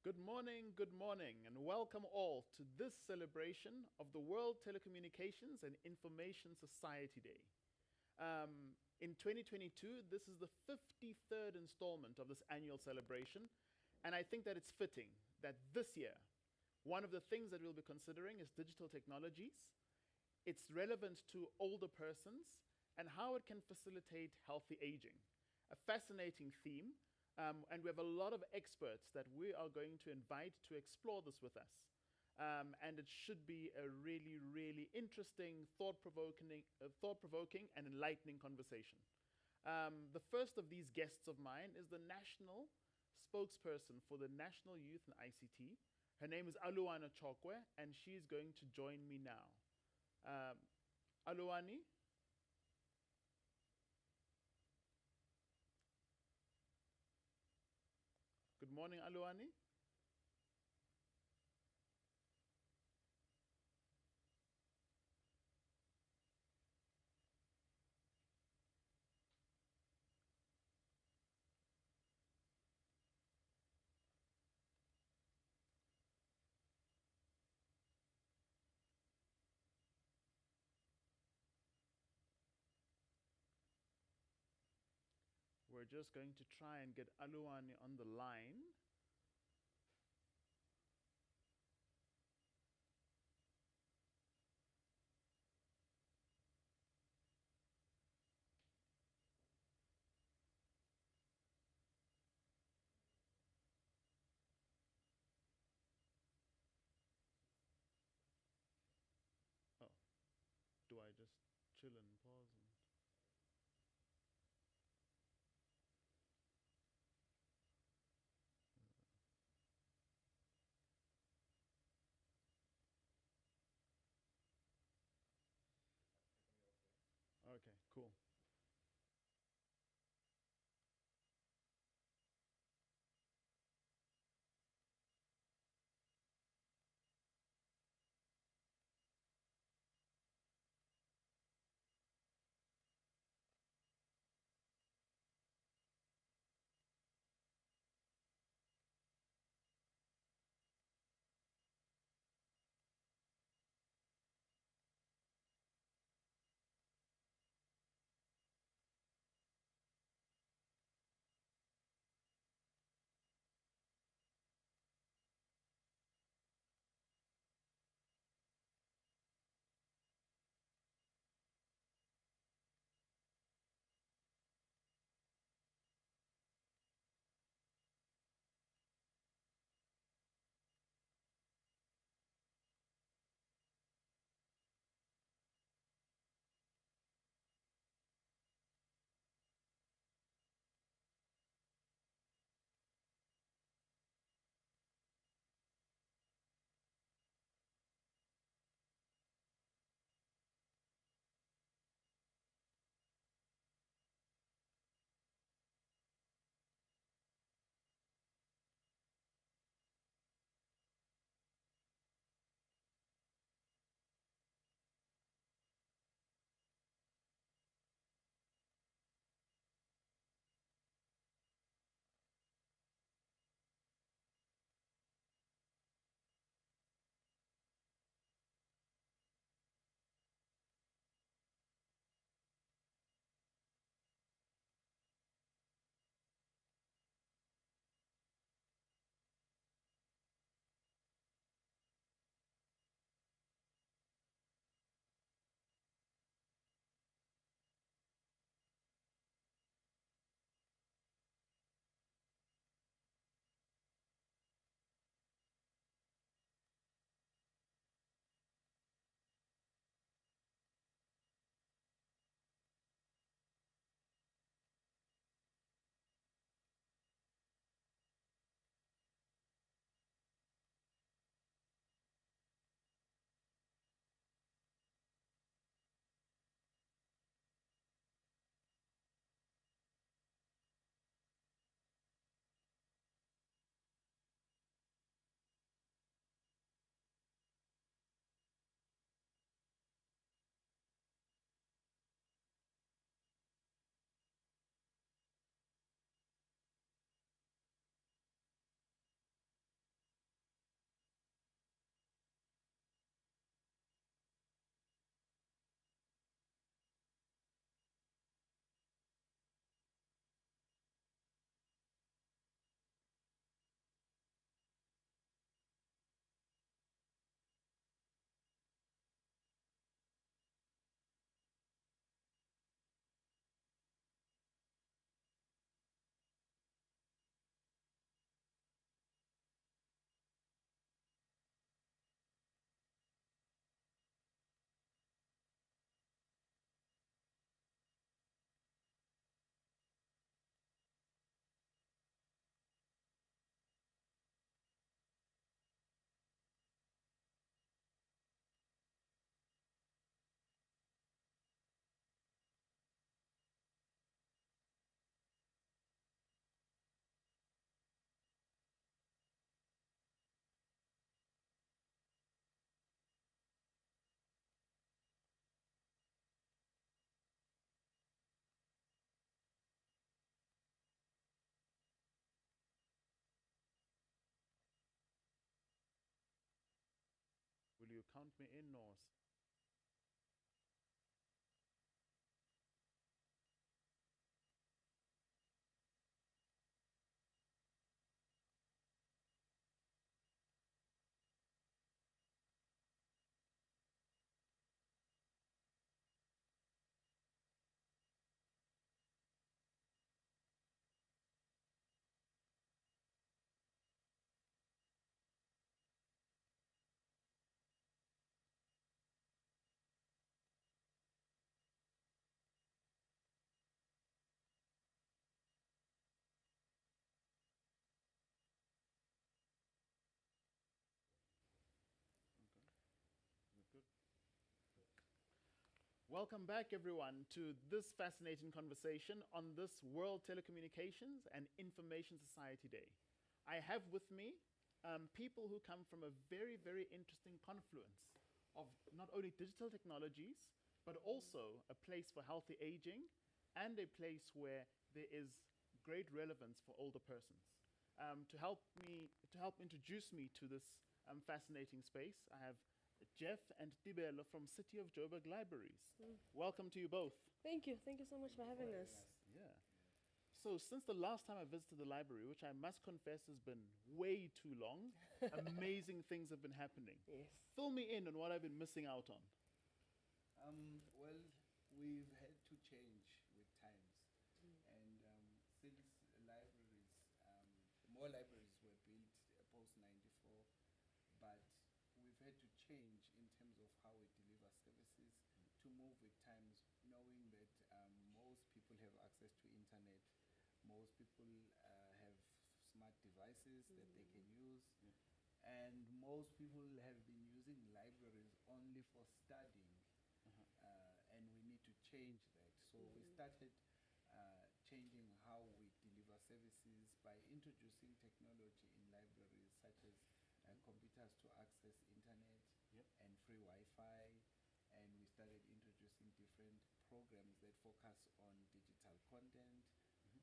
good morning, and welcome all to this celebration of the World Telecommunications and Information Society Day. In 2022, this is the 53rd installment of this annual celebration, and I think that it's fitting that this year, one of the things that we'll be considering is digital technologies, its relevance to older persons, and how it can facilitate healthy aging. A fascinating theme, and we have a lot of experts that we are going to invite to explore this with us. And it should be a really, really interesting, thought-provoking and enlightening conversation. The first of these guests of mine is the national spokesperson for the National Youth in ICT. Her name is Aluana Chokwe, and she's going to join me now. Aluani? Good morning, Aluani. We're just going to try and get Aluani on the line. Oh, do I just chill and pause? Okay, cool. count me in, Norse. Good. Welcome back, everyone, to this fascinating conversation on this World Telecommunications and Information Society Day. I have with me people who come from a very, very interesting confluence of not only digital technologies, but also a place for healthy aging and a place where there is great relevance for older persons. To help introduce me to this fascinating space, I have Jeff and Tibelo from City of Joburg Libraries. Welcome to you both. Thank you. Thank you so much for having us. Yeah. So since the last time I visited the library, which I must confess has been way too long, amazing things have been happening. Yes. Fill me in on what I've been missing out on. Well, we've had to change with times, and since libraries, more libraries were built post '94, but we've had to change in terms of how we deliver services to move with times, knowing that most people have access to internet, most people have smart devices that they can use, and most people have been using libraries only for studying. And we need to change that. So we started changing how we deliver services by introducing technology in libraries such as computers to access internet and free Wi-Fi. And we started introducing different programs that focus on digital content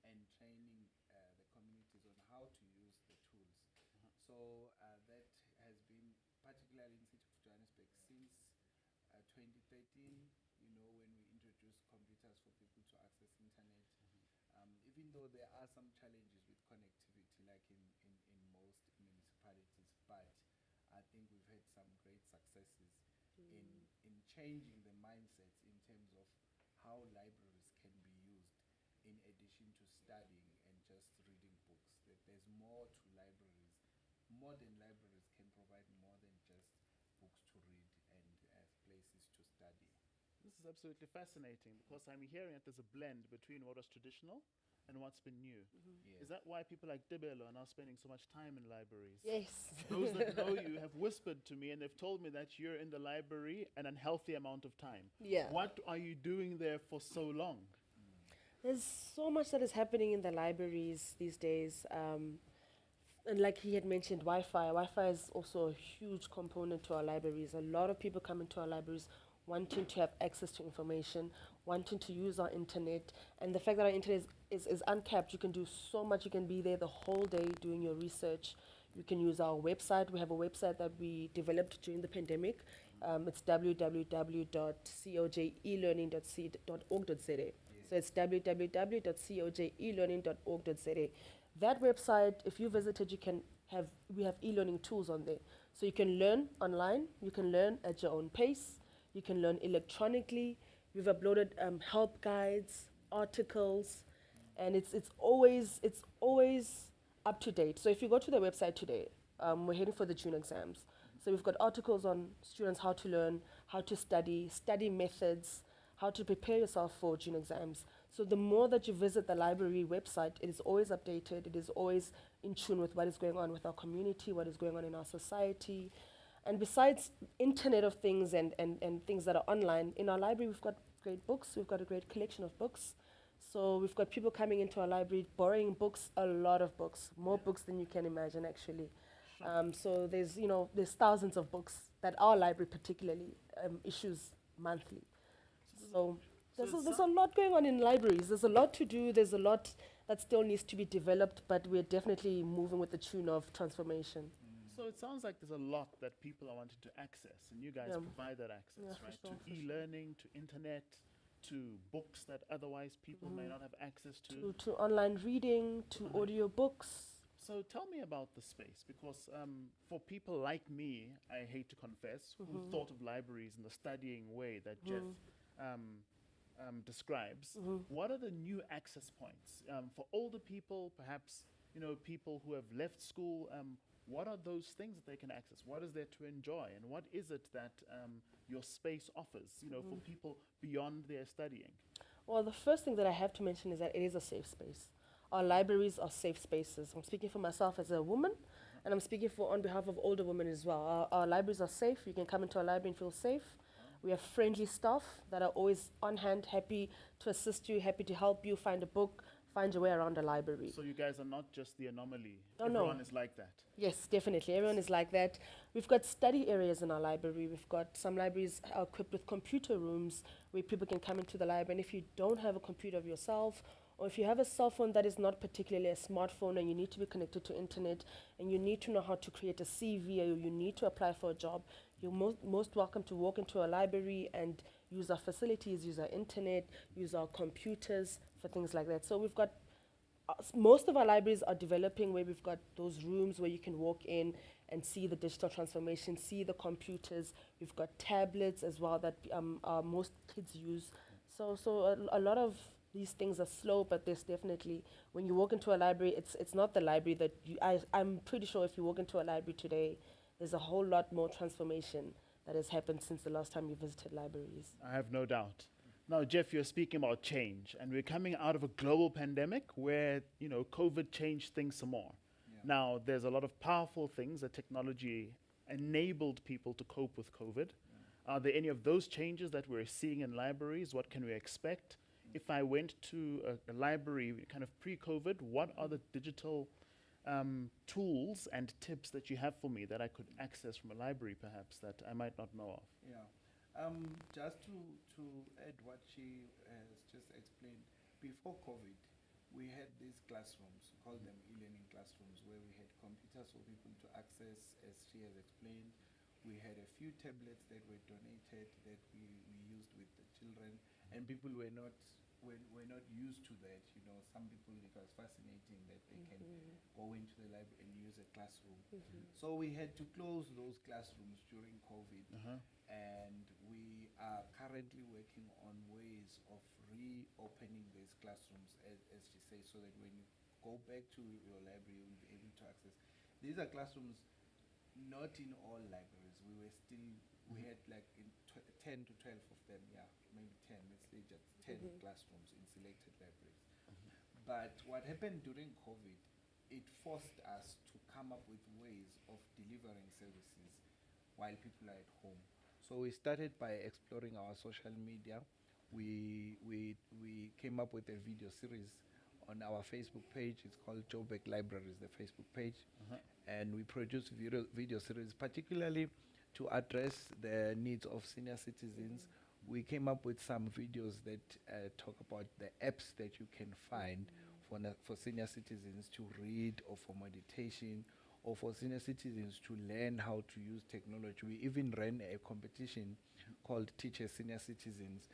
and training the communities on how to use the tools. So that has been particularly in City of Johannesburg since 2013, you know, when we introduced computers for people to access internet. Even though there are some challenges with connectivity, like in most municipalities, but I think we've had some great successes in changing the mindsets in terms of how libraries can be used in addition to studying and just reading books. That there's more to libraries. Modern libraries can provide more than just books to read and places to study. This is absolutely fascinating because I'm hearing that there's a blend between what was traditional and what's been new. Yes. Is that why people like Tibelo are now spending so much time in libraries? Yes. Those that know you have whispered to me and they've told me that you're in the library an unhealthy amount of time. Yeah. What are you doing there for so long? There's so much that is happening in the libraries these days. And like he had mentioned, Wi-Fi. Wi-Fi is also a huge component to our libraries. A lot of people come into our libraries wanting to have access to information, wanting to use our internet. And the fact that our internet is uncapped, you can do so much. You can be there the whole day doing your research. You can use our website. We have a website that we developed during the pandemic. It's www.cojelearning.org.za. So it's www.cojelearning.org.za. That website, if you visit it, we have e-learning tools on there. So you can learn online, you can learn at your own pace, you can learn electronically. We've uploaded help guides, articles, and it's always up to date. So if you go to the website today, we're heading for the June exams. So we've got articles on students how to learn, how to study methods, how to prepare yourself for June exams. So the more that you visit the library website, it is always updated, it is always in tune with what is going on with our community, what is going on in our society. And besides Internet of Things and things that are online, in our library we've got great books, we've got a great collection of books. So we've got people coming into our library, borrowing books, a lot of books, more books than you can imagine actually. So there's thousands of books that our library particularly issues monthly. So there's a lot going on in libraries. There's a lot to do. There's a lot that still needs to be developed, but we're definitely moving with the tune of transformation. So it sounds like there's a lot that people are wanting to access, and you guys Yeah. provide that access, Yeah, for right? sure, To for sure. e-learning, to internet, to books that otherwise people may not have access to. To online reading, to audio books. So tell me about the space, because for people like me, I hate to confess, who thought of libraries in the studying way that Jeff describes, what are the new access points for older people, perhaps people who have left school? What are those things that they can access? What is there to enjoy, and what is it that your space offers? For people beyond their studying. Well, the first thing that I have to mention is that it is a safe space. Our libraries are safe spaces. I'm speaking for myself as a woman, and I'm speaking for on behalf of older women as well. Our libraries are safe. You can come into our library and feel safe. We have friendly staff that are always on hand, happy to assist you, happy to help you find a book, find your way around a library. So you guys are not just the anomaly. Oh, no. Everyone is like that. Yes, definitely. Everyone is like that. We've got study areas in our library. We've got some libraries are equipped with computer rooms where people can come into the library. And if you don't have a computer of yourself, or if you have a cell phone that is not particularly a smartphone and you need to be connected to internet and you need to know how to create a CV or you need to apply for a job, you're most welcome to walk into a library and use our facilities, use our internet, use our computers for things like that. So we've got most of our libraries are developing where we've got those rooms where you can walk in and see the digital transformation, see the computers. We've got tablets as well that most kids use. So a lot of these things are slow, but there's definitely, when you walk into a library, it's not the library that I'm pretty sure if you walk into a library today, there's a whole lot more transformation that has happened since the last time you visited libraries. I have no doubt. Now, Jeff, you're speaking about change, and we're coming out of a global pandemic where, COVID changed things some more. Yeah. Now, there's a lot of powerful things that technology enabled people to cope with COVID. Are there any of those changes that we're seeing in libraries? What can we expect? If I went to a library kind of pre-COVID, what are the digital tools and tips that you have for me that I could access from a library, perhaps, that I might not know of? Yeah. Just to add what she has just explained, before COVID, we had these classrooms, we call them e-learning classrooms, where we had computers for people to access, as she has explained. We had a few tablets that were donated that we used with the children, and people were not used to that. Some people, it was fascinating that they can go into the library and use a classroom. So we had to close those classrooms during COVID, and we are currently working on ways of reopening these classrooms, as she says, so that when you go back to your library, you'll be able to access. These are classrooms not in all libraries. We had like 10 to 12 of them, maybe 10, let's say just 10 classrooms in selected libraries. But what happened during COVID, it forced us to come up with ways of delivering services while people are at home. So we started by exploring our social media. We came up with a video series on our Facebook page. It's called Joburg Libraries, the Facebook page. And we produce video series, particularly to address the needs of senior citizens. We came up with some videos that talk about the apps that you can find for senior citizens to read, or for meditation, or for senior citizens to learn how to use technology. We even ran a competition called Teach Senior Citizens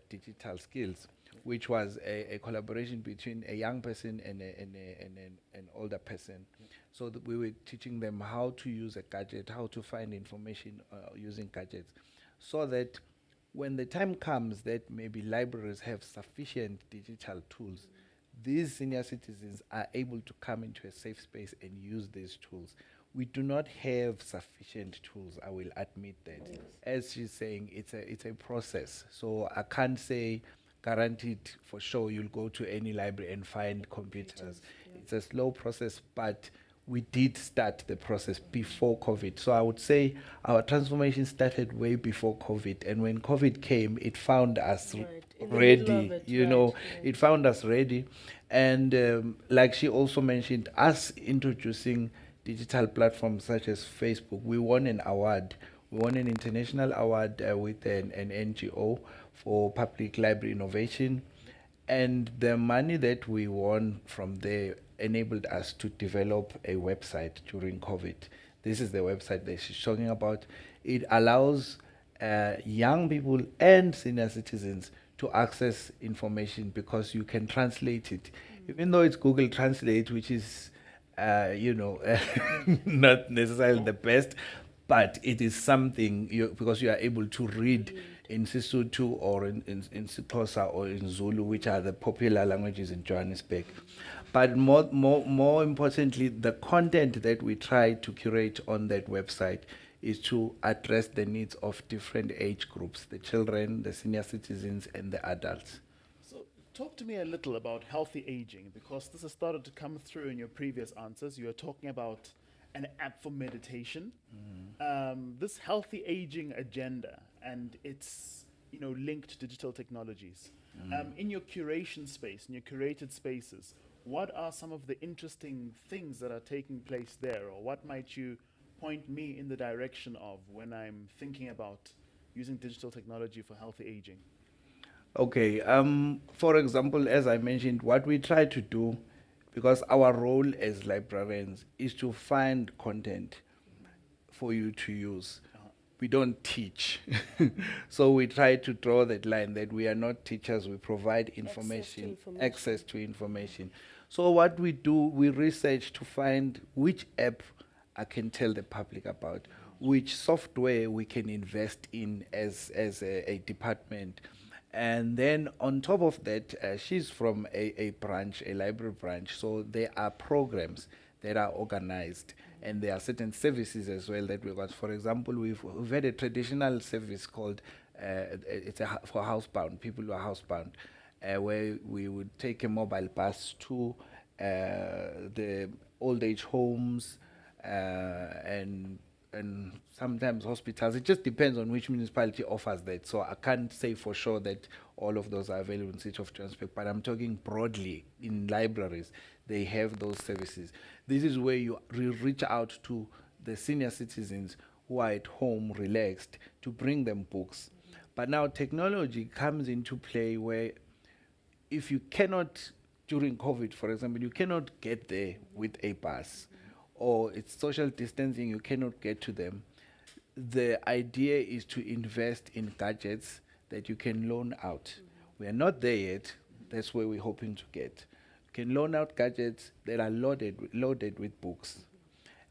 Digital Skills, which was a collaboration between a young person and an older person. So that we were teaching them how to use a gadget, how to find information using gadgets, so that when the time comes that maybe libraries have sufficient digital tools, these senior citizens are able to come into a safe space and use these tools. We do not have sufficient tools, I will admit that. Yes. As she's saying, it's a process. So I can't say guaranteed for sure you'll go to any library and find computers. It's a slow process, but we did start the process before COVID. So I would say our transformation started way before COVID. And when COVID came, it found us Right, in the middle of ready. it, You right, know, yeah. it found us ready. And like she also mentioned, us introducing digital platforms such as Facebook, we won an award. We won an international award with an NGO for public library innovation. And the money that we won from there enabled us to develop a website during COVID. This is the website that she's talking about. It allows young people and senior citizens to access information because you can translate it. Even though it's Google Translate, which is, not necessarily the best, but it is something because you are able to read in Sesotho or in Xhosa or in Zulu, which are the popular languages in Johannesburg. But more importantly, the content that we try to curate on that website is to address the needs of different age groups, the children, the senior citizens, and the adults. So, talk to me a little about healthy aging, because this has started to come through in your previous answers. You were talking about an app for meditation. This healthy aging agenda and its linked digital technologies. In your curation space, in your curated spaces, what are some of the interesting things that are taking place there, or what might you point me in the direction of when I'm thinking about using digital technology for healthy aging? Okay, for example, as I mentioned, what we try to do, because our role as librarians is to find content for you to use. We don't teach. So we try to draw that line that we are not teachers, we provide information, access to information. So what we do, we research to find which app I can tell the public about, which software we can invest in as a department. And then on top of that, she's from a branch, a library branch, so there are programs that are organized, and there are certain services as well that we got. For example, we've had a traditional service called, for housebound, people who are housebound, where we would take a mobile bus to the old age homes, and sometimes hospitals. It just depends on which municipality offers that. So I can't say for sure that all of those are available in the city of Johannesburg, but I'm talking broadly in libraries. They have those services. This is where you reach out to the senior citizens who are at home relaxed to bring them books. But now technology comes into play where if you cannot, during COVID, for example, you cannot get there with a bus, or it's social distancing, you cannot get to them. The idea is to invest in gadgets that you can loan out. We are not there yet. That's where we're hoping to get. You can loan out gadgets that are loaded with books.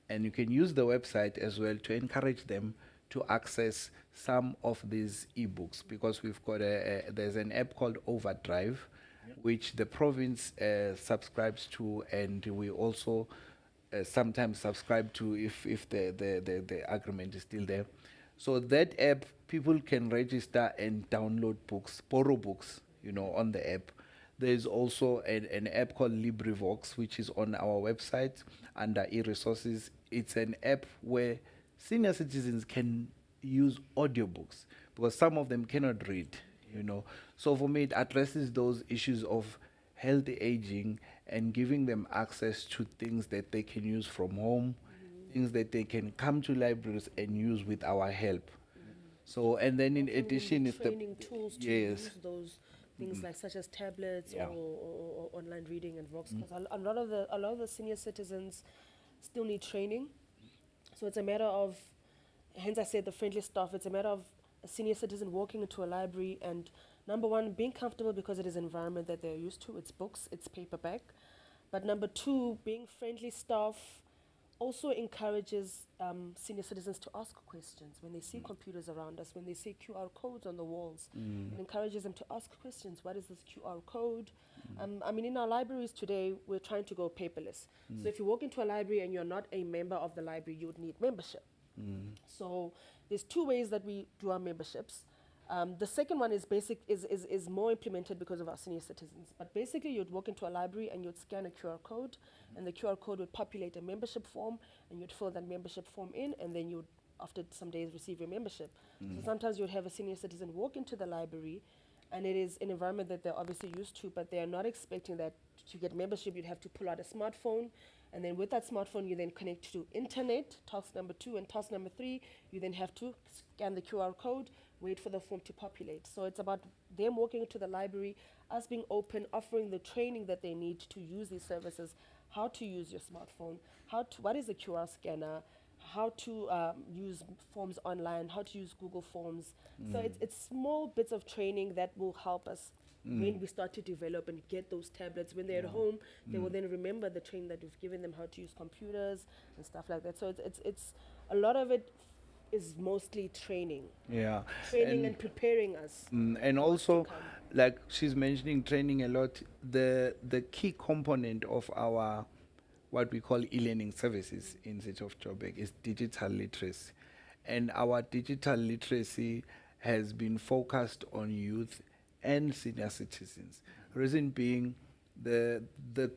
And you can use the website as well to encourage them to access some of these ebooks, because we've got there's an app called Overdrive, which the province subscribes to, and we also sometimes subscribe to if the agreement is still there. So that app, people can register and download books, borrow books, on the app. There's also an app called LibriVox, which is on our website under e-resources. It's an app where senior citizens can use audiobooks because some of them cannot read. So for me, it addresses those issues of healthy aging and giving them access to things that they can use from home, things that they can come to libraries and use with our help. So, and then in addition, is the training tools to use those things like such as tablets or online reading and books. Because a lot of the senior citizens still need training. So it's a matter of, hence I said the friendly staff. It's a matter of a senior citizen walking into a library and, number one, being comfortable because it is an environment that they're used to. It's books, it's paperback. But number two, being friendly staff also encourages senior citizens to ask questions when they see computers around us, when they see QR codes on the walls. It encourages them to ask questions. What is this QR code? In our libraries today, we're trying to go paperless. So if you walk into a library and you're not a member of the library, you would need membership. So there's two ways that we do our memberships. The second one is more implemented because of our senior citizens. But basically, you'd walk into a library and you'd scan a QR code, and the QR code would populate a membership form, and you'd fill that membership form in, and then you'd, after some days, receive your membership. So sometimes you'd have a senior citizen walk into the library, and it is an environment that they're obviously used to, but they are not expecting that to get membership, you'd have to pull out a smartphone, and then with that smartphone, you then connect to internet, task number 2, and task number 3, you then have to scan the QR code, wait for the form to populate. So it's about them walking into the library, us being open, offering the training that they need to use these services, how to use your smartphone, what is a QR scanner, how to use forms online, how to use Google Forms. So it's small bits of training that will help us when we start to develop and get those tablets. When they're at home, they will then remember the training that we've given them, how to use computers and stuff like that. So it's a lot of it is mostly training. Yeah. Training and preparing us. And for what's to also, come. like she's mentioning training a lot, the key component of our what we call e-learning services in City of Joburg is digital literacy. And our digital literacy has been focused on youth and senior citizens. Reason being, the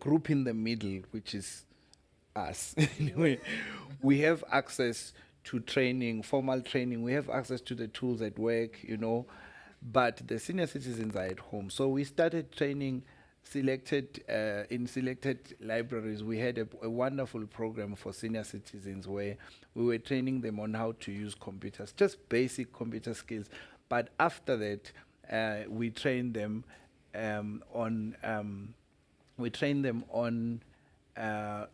group in the middle, which is us, anyway, we have access to training, formal training. We have access to the tools at work, but the senior citizens are at home. So we started training in selected libraries. We had a wonderful program for senior citizens where we were training them on how to use computers, just basic computer skills. But after that, we trained them on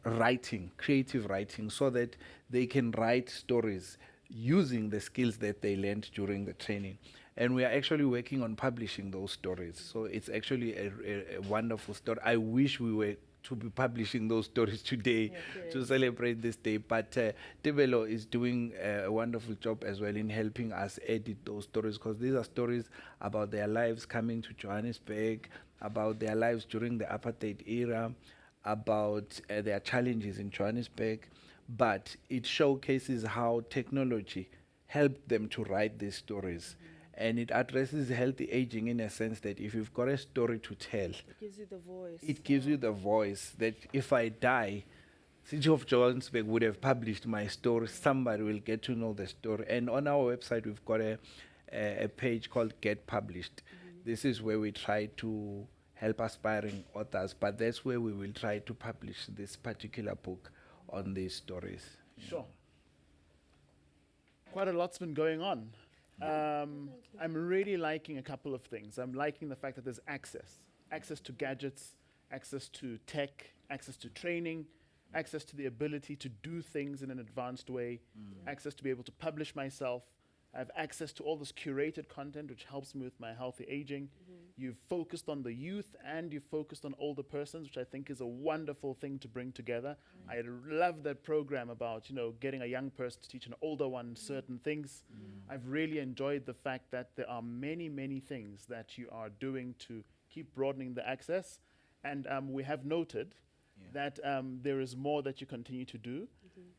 writing, creative writing, so that they can write stories using the skills that they learned during the training. And we are actually working on publishing those stories. So it's actually a wonderful story. I wish we were to be publishing those stories today to celebrate this day. But Tebelo is doing a wonderful job as well in helping us edit those stories, because these are stories about their lives coming to Johannesburg, about their lives during the apartheid era, about their challenges in Johannesburg. But it showcases how technology helped them to write these stories. And it addresses healthy aging in a sense that if you've got a story to tell, It gives you the voice. it gives you the voice that if I die, City of Johannesburg would have published my story. Somebody will get to know the story. And on our website, we've got a page called Get Published. This is where we try to help aspiring authors, but that's where we will try to publish this particular book on these stories. Sure. Quite a lot's been going on. I'm really liking a couple of things. I'm liking the fact that there's access to gadgets, access to tech, access to training, access to the ability to do things in an advanced way, access to be able to publish myself. I have access to all this curated content, which helps me with my healthy aging. You've focused on the youth and you've focused on older persons, which I think is a wonderful thing to bring together. I love that program about, getting a young person to teach an older one certain things. I've really enjoyed the fact that there are many, many things that you are doing to keep broadening the access. And we have noted that there is more that you continue to do.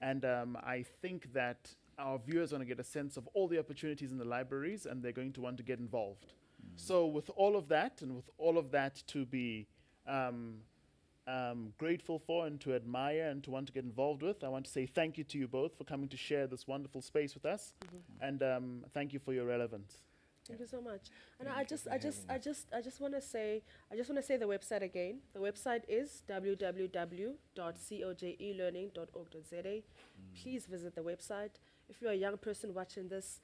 And I think that our viewers are going to get a sense of all the opportunities in the libraries, and they're going to want to get involved. So with all of that, and with all of that to be grateful for and to admire and to want to get involved with, I want to say thank you to you both for coming to share this wonderful space with us, and thank you for your relevance. Thank you so much. And I just want to say the website again. The website is www.cojelearning.org.za. Please visit the website. If you're a young person watching this,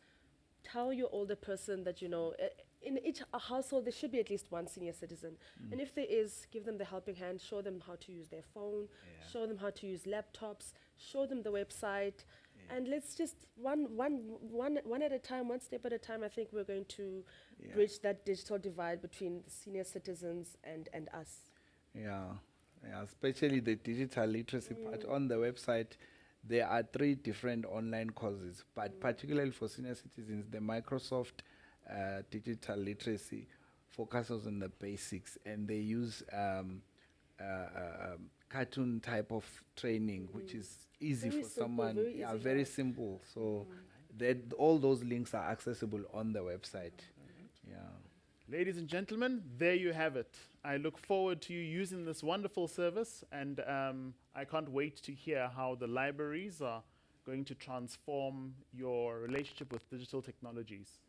tell your older person that, in each household there should be at least one senior citizen. And if there is, give them the helping hand, show them how to use their phone, show them how to use laptops, show them the website. And let's just one at a time, one step at a time. I think we're going to bridge that digital divide between the senior citizens and us. Especially the digital literacy part. On the website, there are 3 different online courses, but particularly for senior citizens, the Microsoft digital literacy focuses on the basics, and they use cartoon type of training, which is easy Very for simple, someone. very easy, Very simple. So that all those links are accessible on the website. Ladies and gentlemen, there you have it. I look forward to you using this wonderful service, and I can't wait to hear how the libraries are going to transform your relationship with digital technologies.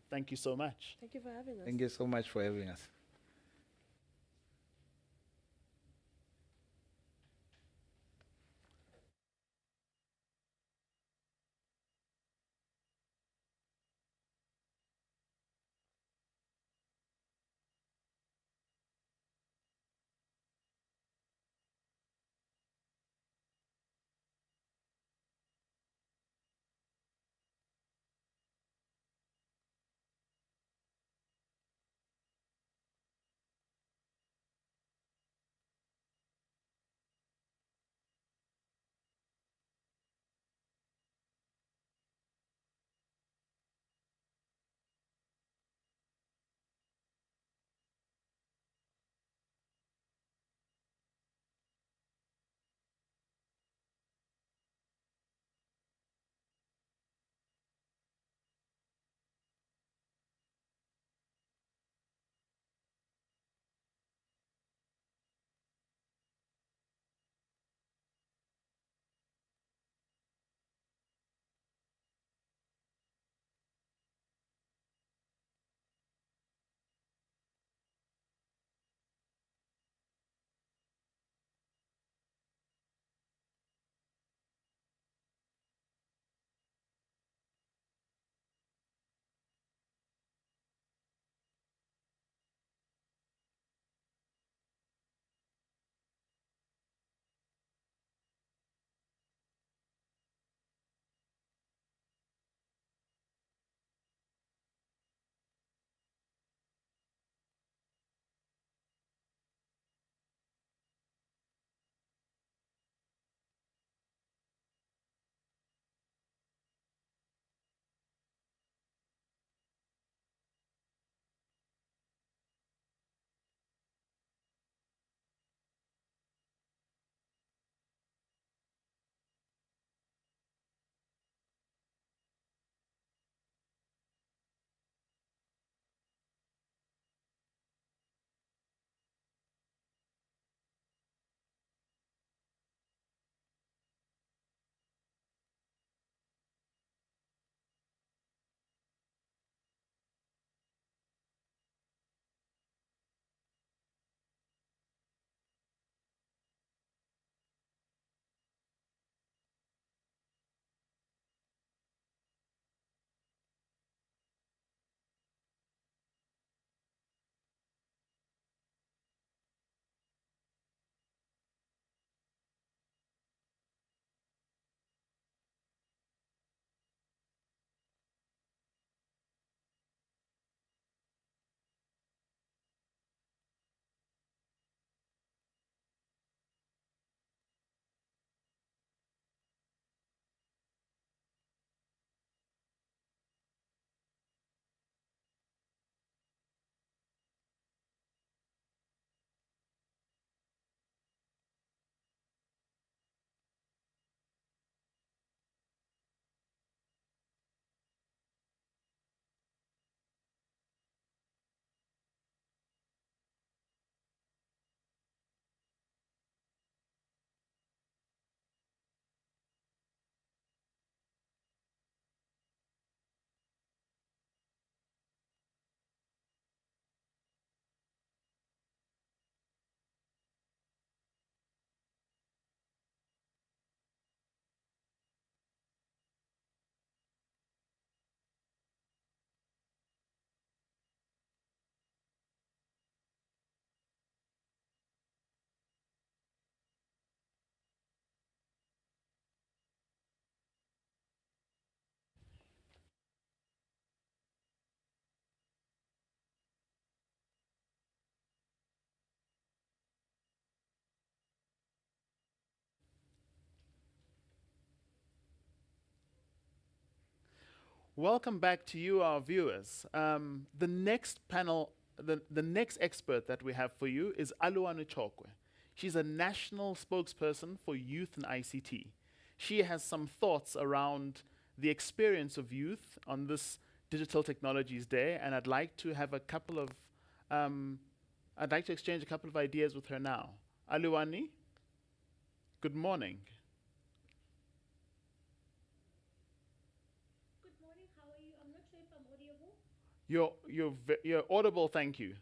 Thank you so much. Thank you for having us. Thank you so much for having us. Welcome back to you, our viewers. The next panel, the next expert that we have for you is Aluana Chokwe. She's a national spokesperson for youth and ICT. She has some thoughts around the experience of youth on this Digital Technologies Day, and I'd like to exchange a couple of ideas with her now. Aluani, good morning. Good morning. How are you? I'm not sure if I'm audible. You're audible, thank you,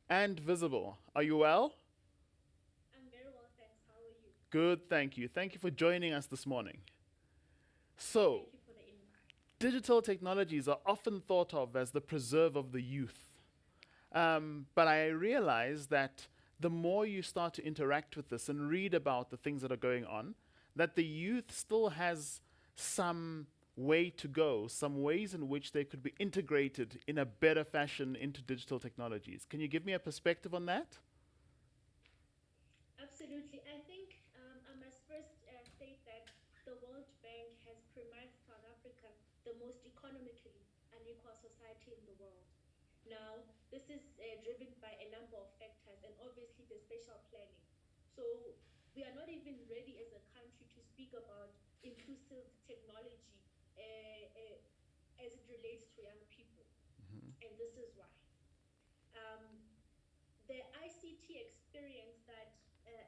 and visible. Are you well? I'm very well, thanks. How are you? Good, thank you. Thank you for joining us this morning. So, Thank you for the invite. digital technologies are often thought of as the preserve of the youth. But I realize that the more you start to interact with this and read about the things that are going on, that the youth still has some way to go, some ways in which they could be integrated in a better fashion into digital technologies. Can you give me a perspective on that? Absolutely. I think I must first state that the World Bank has premised South Africa the most economically unequal society in the world. Now, this is driven by a number of factors and obviously the spatial planning. So, we are not even ready as a country to speak about inclusive technology as it relates to young people. And this is why. Um, the ICT experience that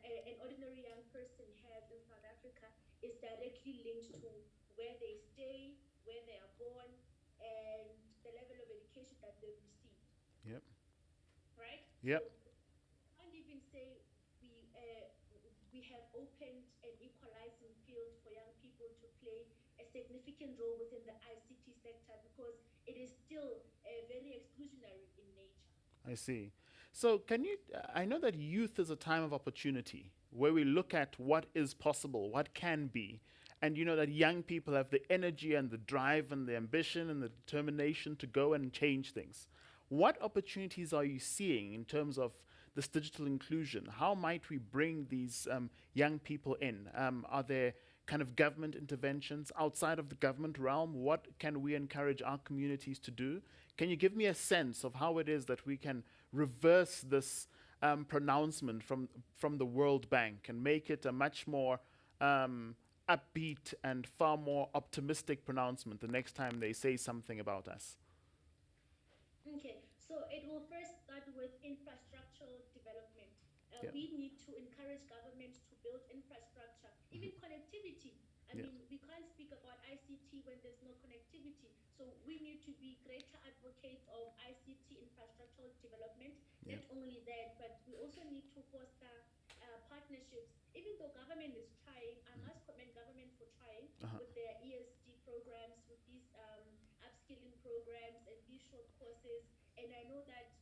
an ordinary young person has in South Africa is directly linked to where they stay, where they are born, and the level of education that they've received, Yep. right? Yep. So I can't even say we have opened an equalizing field for young people to play a significant role within the ICT sector because it is still very exclusionary in nature. I see. So, I know that youth is a time of opportunity where we look at what is possible, what can be. And you know that young people have the energy and the drive and the ambition and the determination to go and change things. What opportunities are you seeing in terms of this digital inclusion? How might we bring these young people in? Are there kind of government interventions outside of the government realm? What can we encourage our communities to do? Can you give me a sense of how it is that we can reverse this pronouncement from the World Bank and make it a much more upbeat and far more optimistic pronouncement the next time they say something about us? Okay, so it will first start with infrastructural development. Yeah. We need to encourage government to build infrastructure, even connectivity. I Yeah. mean, we can't speak about ICT when there's no connectivity. So we need to be greater advocates of ICT infrastructural development. Yeah. Not only that, but we also need to foster partnerships. Even though government is trying, I must commend government for trying Uh-huh. with their ESD programs, with these upskilling programs and these short courses. And I know that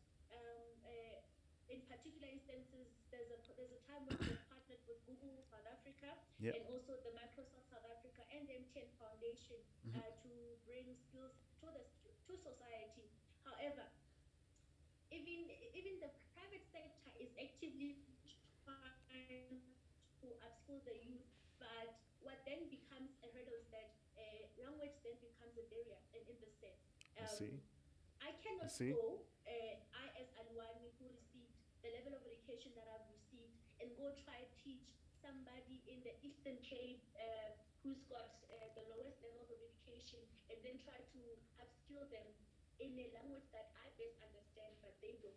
in particular instances, there's a time when they've partnered with Google South Africa Yeah. and also the Microsoft South Africa and the MTN Foundation to bring skills to society. However, even the private sector is actively trying to upskill the youth, but what then becomes a hurdle is that language then becomes a barrier in this sense. I see. I I cannot see. go, I as Alwani who received the level of education that I've received, and go try teach somebody in the Eastern Cape who's got the lowest levels of education, and then try to upskill them in a language that I best understand, but they don't.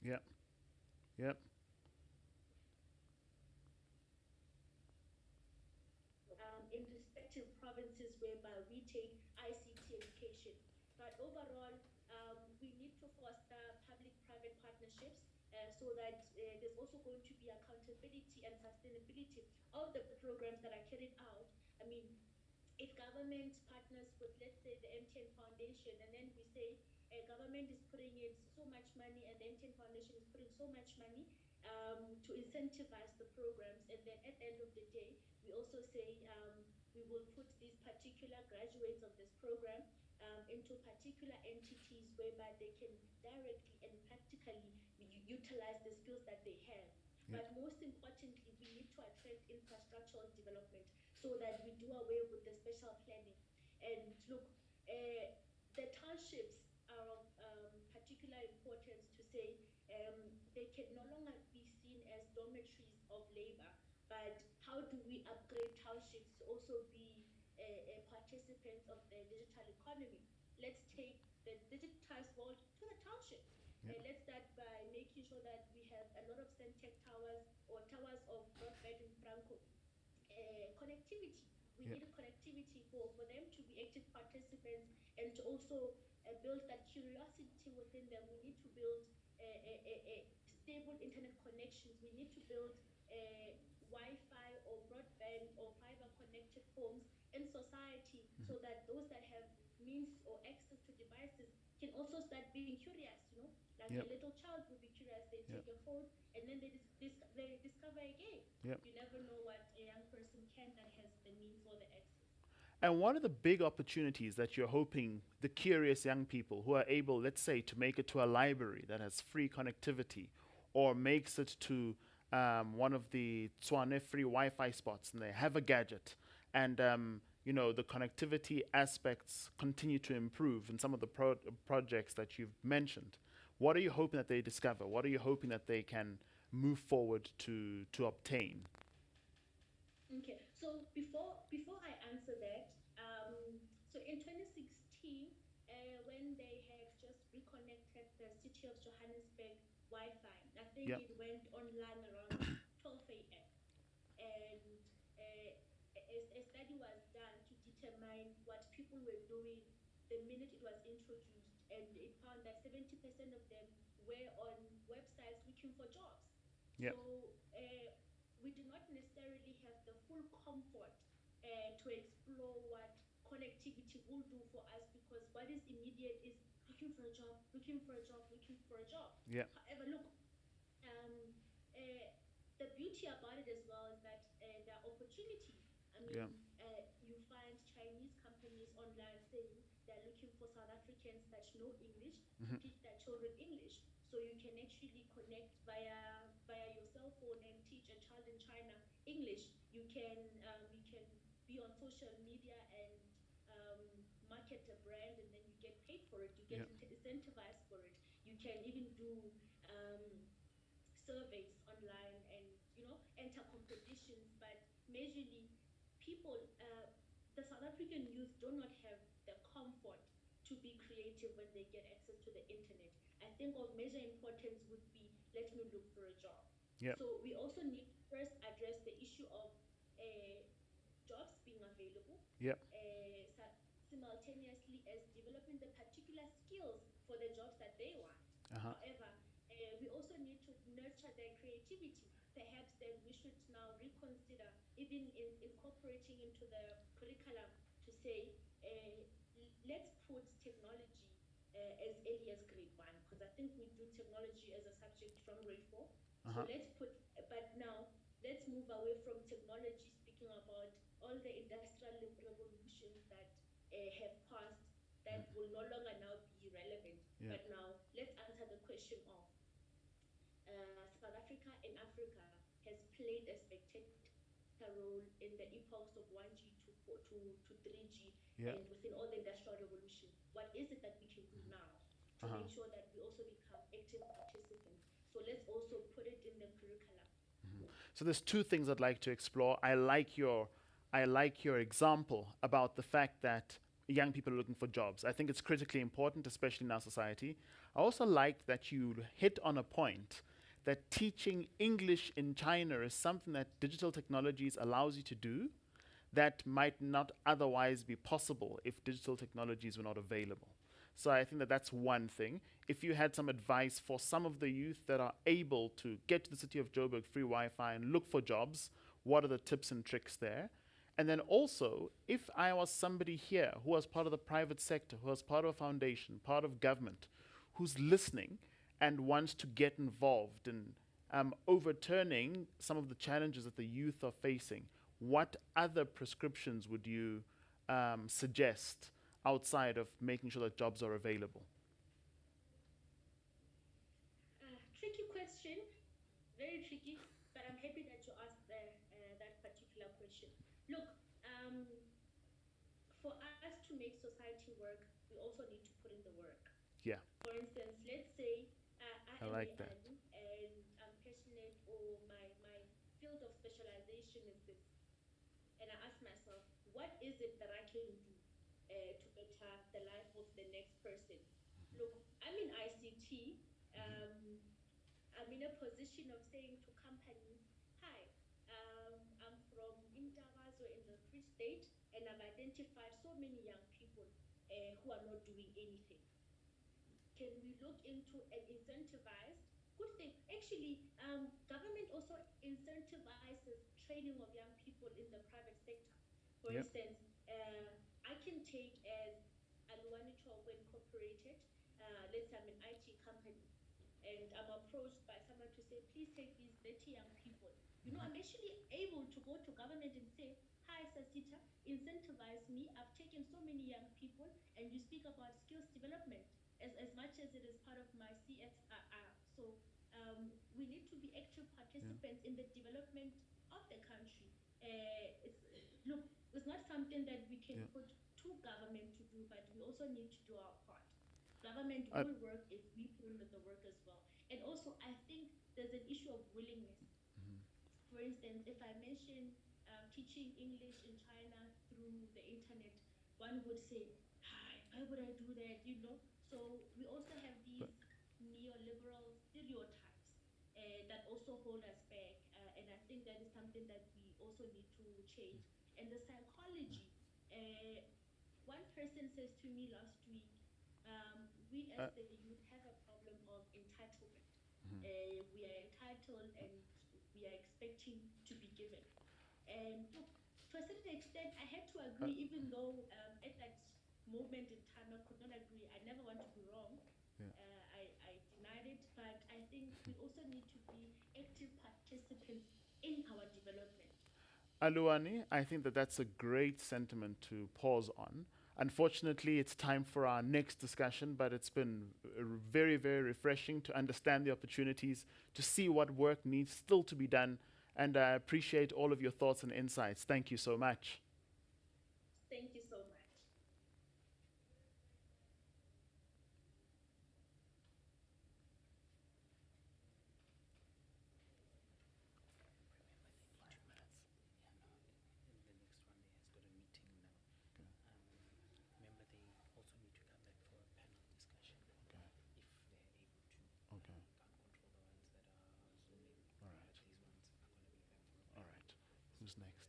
Yep. Yep. In respective provinces whereby we take ICT education. But overall, we need to foster public-private partnerships so that there's also going to be accountability and sustainability of the programs that are carried out. I mean, if government partners with, let's say, the MTN Foundation, and then we say government is putting in so much money and the MTN Foundation is putting so much money to incentivize the programs, and then at the end of the day, we also say we will put these particular graduates of this program into particular entities whereby they can directly and practically utilize the skills that they have. Yep. But most importantly, we need to attract infrastructural development so that we do away with the special planning. And look, the townships are of particular importance to say they can no longer be seen as dormitories of labor, but how do we upgrade townships to also be participants of the digital economy? Let's take the digitized world to the townships. Yeah. Let's start by making sure that we have a lot of Centec towers or towers of broadband in Franco connectivity. We Yeah. need connectivity for them to be active participants and to also build that curiosity within them. We need to build stable internet connections. We need to build Wi-Fi or broadband or fiber connected homes in society Mhm. so that those that have means or access to devices can also start being curious, like a Yep. little child will be curious. They Yep. take a phone and then they discover a game. Yep. You never know what a young person can that has the means or the access. And what are the big opportunities that you're hoping the curious young people who are able, let's say, to make it to a library that has free connectivity or makes it to one of the Tswane free Wi Fi spots and they have a gadget and the connectivity aspects continue to improve in some of the projects that you've mentioned? What are you hoping that they discover? What are you hoping that they can move forward to obtain? Okay, so before I answer that, so in 2016, when they have just reconnected the city of Johannesburg Wi-Fi, I think Yep. it went online around 12 a.m. And a study was done to determine what people were doing the minute it was introduced, and it found that 70% of them were on websites looking for jobs. Yep. So we do not necessarily have the full comfort to explore what connectivity will do for us, because what is immediate is looking for a job, looking for a job, looking for a job. Yep. However, look, um, uh, the beauty about it as well is that there are opportunities. I Yep. mean, you find Chinese companies online saying they're looking for South Africans that know English to Mhm. teach their children English. So you can actually connect via your cell phone and teach a child in China English. You can be on social media and um, market a brand, and then you get paid for it. You get Yep. incentivized for it. You can even do um, surveys online and enter competitions. But majorly, people, the South African youth do not have the comfort to be creative when they get access to the internet. I think of major importance would be, let me look for a job. Yep. So we also need to first address the issue of uh, jobs being available, Yep. simultaneously as developing the particular skills for the jobs that they want. Uh-huh. However, we also need to nurture their creativity. Perhaps then we should now reconsider even incorporating into the curriculum to say, let's put technology as early as grade one, because I think we do technology as a subject from grade four. So Uh-huh. but now let's move away from technology, speaking about all the industrial revolutions that have passed Mhm. that will no longer now be relevant. Yep. But now let's answer the question of South Africa and Africa has played a spectacular role in the epochs of 1G to 3G Yep. and within all the industrial revolution. What is it that we can do now to Uh-huh. make sure that we also become active participants? So let's also put it in the curriculum. So there's two things I'd like to explore. I like your example about the fact that young people are looking for jobs. I think it's critically important, especially in our society. I also like that you hit on a point that teaching English in China is something that digital technologies allows you to do that might not otherwise be possible if digital technologies were not available. So I think that that's one thing. If you had some advice for some of the youth that are able to get to the city of Joburg free Wi-Fi and look for jobs, what are the tips and tricks there? And then also, if I was somebody here who was part of the private sector, who was part of a foundation, part of government, who's listening and wants to get involved in overturning some of the challenges that the youth are facing, what other prescriptions would you suggest outside of making sure that jobs are available? Tricky question, very tricky, but I'm happy that you asked that particular question. Look, for us to make society work, we also need to put in the work. Yeah, For instance, let's say I I am like a that. Ali and I'm passionate, or my field of specialization is this, and I ask myself, what is it that I can do to better the life of the next person? Look, I'm in ICT. I'm in a position of saying to companies, hi, I'm from Intavazo in the Free State, and I've identified so many young people who are not doing anything. Can we look into an incentivized good thing? Actually, government also incentivizes training of young people in the private sector. For Yeah. instance, I can take as Aluanicho Incorporated, let's say I'm an IT company, and I'm approached by someone to say, please take these 30 young people. I'm actually able to go to government and say, hi, Sasita, incentivize me. I've taken so many young people, and you speak about skills development as much as it is part of my CSRR. So we need to be active Yeah. participants in the development of the country. Look, it's not something that we can Yeah. put to government to do, but we also need to do our part. Government I, will work if we put in the work as well. And also, I think there's an issue of willingness. For instance, if I mention teaching English in China through the internet, one would say, hi, why would I do that? So we also have but these neoliberal stereotypes that also hold us back. And I think that is something that we also need to change. And the psychology, uh, one person says to me last week, we as uh, the youth have a problem of entitlement. We are entitled and we are expecting to be given. And look, to a certain extent, I had to uh, agree, even though at that moment in time I could not agree. I never want to be wrong. yeah. I denied it, but I think we also need to be active participants in our development. Aluani, I think that that's a great sentiment to pause on. Unfortunately, it's time for our next discussion, but it's been very, very refreshing to understand the opportunities, to see what work needs still to be done, and I appreciate all of your thoughts and insights. Thank you so much. Thank you so much. Okay. All right. All right. Who's next?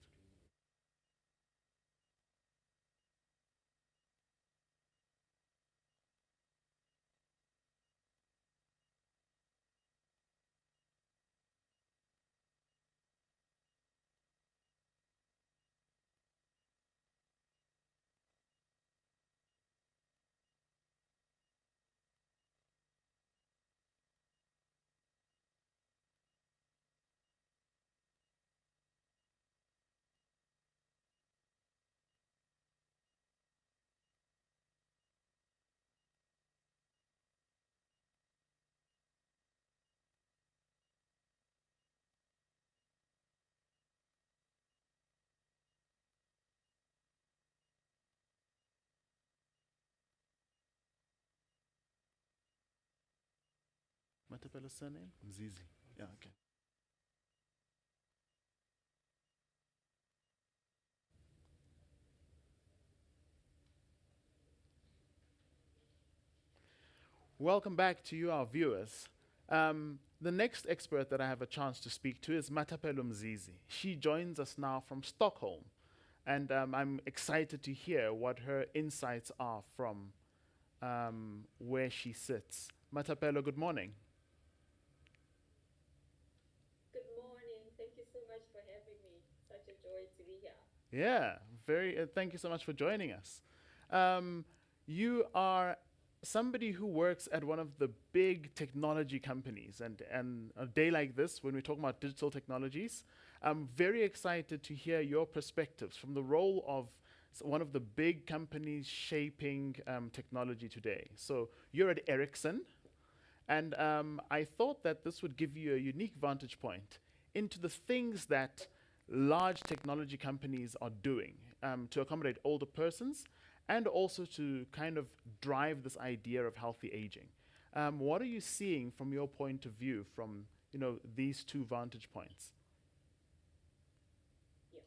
Matapela's surname? Mzizi. Yeah, okay. Welcome back to you, our viewers. The next expert that I have a chance to speak to is Matapelo Mzizi. She joins us now from Stockholm, and I'm excited to hear what her insights are from where she sits. Matapelo, good morning. Good morning. Thank you so much for having me. Such a joy to be here. Yeah, very. Thank you so much for joining us. Um, you are somebody who works at one of the big technology companies, and a day like this, when we're talking about digital technologies, I'm very excited to hear your perspectives from the role of one of the big companies shaping technology today. So you're at Ericsson, and I thought that this would give you a unique vantage point into the things that large technology companies are doing to accommodate older persons and also to kind of drive this idea of healthy aging. What are you seeing from your point of view from these two vantage points? Yeah.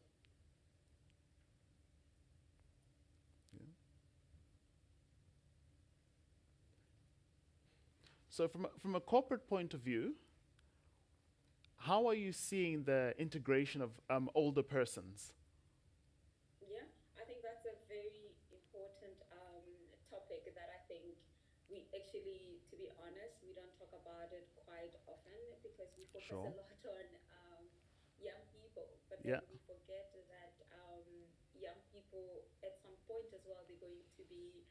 So from a corporate point of view, how are you seeing the integration of older persons? Yeah, I think that's a very important topic that I think we actually, to be honest, we don't talk about it quite often because we focus Sure. a lot on young people, but Yeah. then we forget that young people at some point as well, they're going to be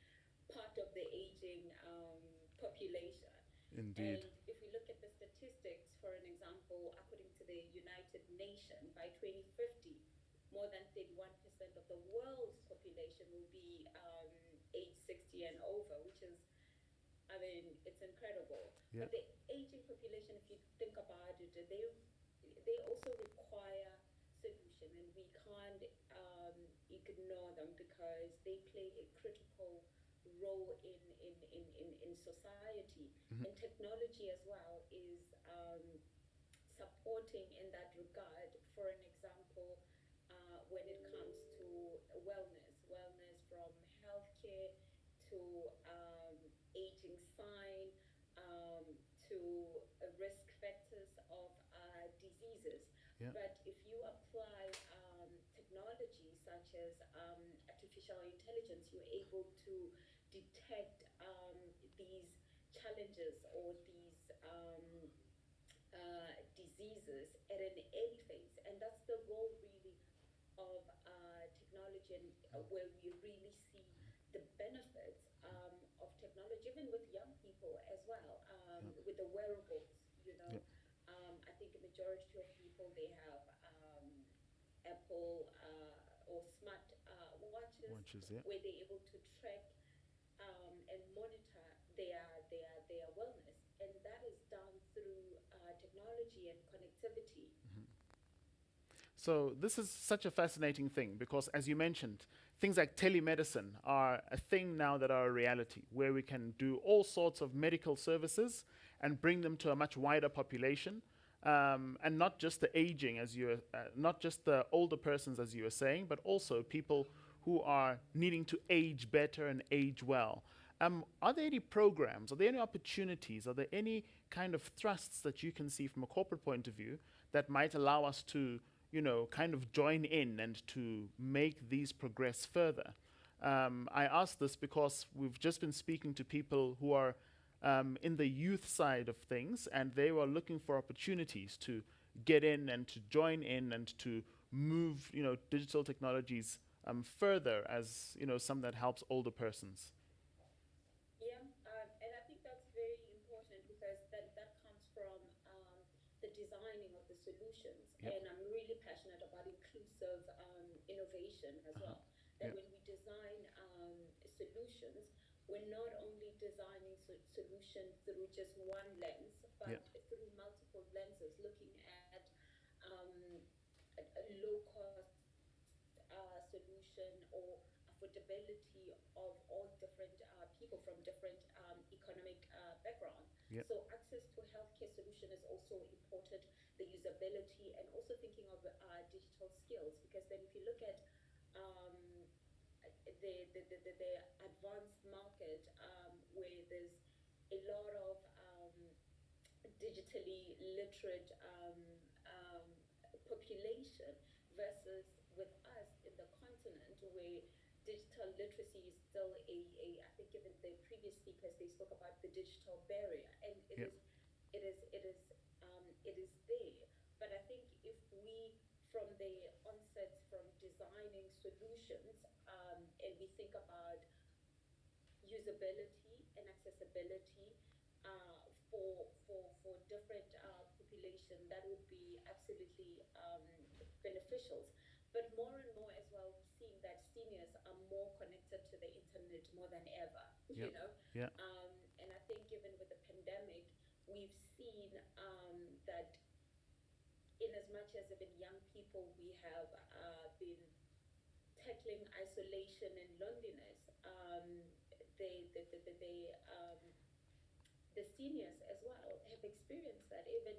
part of the aging population. Indeed. And if we look at the statistics, for an example, according to the United Nations, by 2050, more than 31% of the world's population will be age 60 and over, which is, I mean, it's incredible. Yeah. But the aging population, if you think about it, they also require solution, and we can't ignore them because they play a critical role in society. Mhm. And technology as well is supporting in that regard. For an example, when it comes to wellness from healthcare to aging sign um, to risk factors of diseases. Yeah. But if you apply technology such as artificial intelligence, you're able to detect these challenges or these diseases at an early phase. And that's the role really of technology, and where we really see the benefits of technology, even with young people as well, with the wearables, you know. Yeah. I think a majority of people, they have Apple or smart watches Watches, yeah. where they're able to track and monitor their wellness, and that is done through technology and connectivity. So this is such a fascinating thing because, as you mentioned, things like telemedicine are a thing now that are a reality, where we can do all sorts of medical services and bring them to a much wider population, and not just the aging, not just the older persons, as you were saying, but also people who are needing to age better and age well. Are there any programs? Are there any opportunities? Are there any kind of thrusts that you can see from a corporate point of view that might allow us to, kind of join in and to make these progress further? I ask this because we've just been speaking to people who are in the youth side of things, and they were looking for opportunities to get in and to join in and to move, digital technologies further as, some that helps older persons. Yeah, and I think that's very important because that comes from the designing of the solutions. Yep. And I'm really passionate about inclusive innovation as well. That Yep. when we design solutions, we're not only designing solution through just one lens, but Yep. through multiple lenses, looking at a low cost solution or affordability of all different people from different economic background. Yep. So access to healthcare solution is also important, the usability, and also thinking of digital skills. Because then if you look at um, the advanced market where there's a lot of digitally literate um, population versus with us in the continent where digital literacy is still I think even the previous speakers, they spoke about the digital barrier, and Yep. it is there. But I think if we, from the onset, from designing solutions, and we think about usability and accessibility for different population, that would be absolutely beneficial. But more and more as well, we're seeing that seniors are more connected to the internet more than ever, you Yep. know. Yeah. And I think even with the pandemic, we've seen that in as much as even young people, we have been tackling isolation and loneliness, they, the seniors as well have experienced that even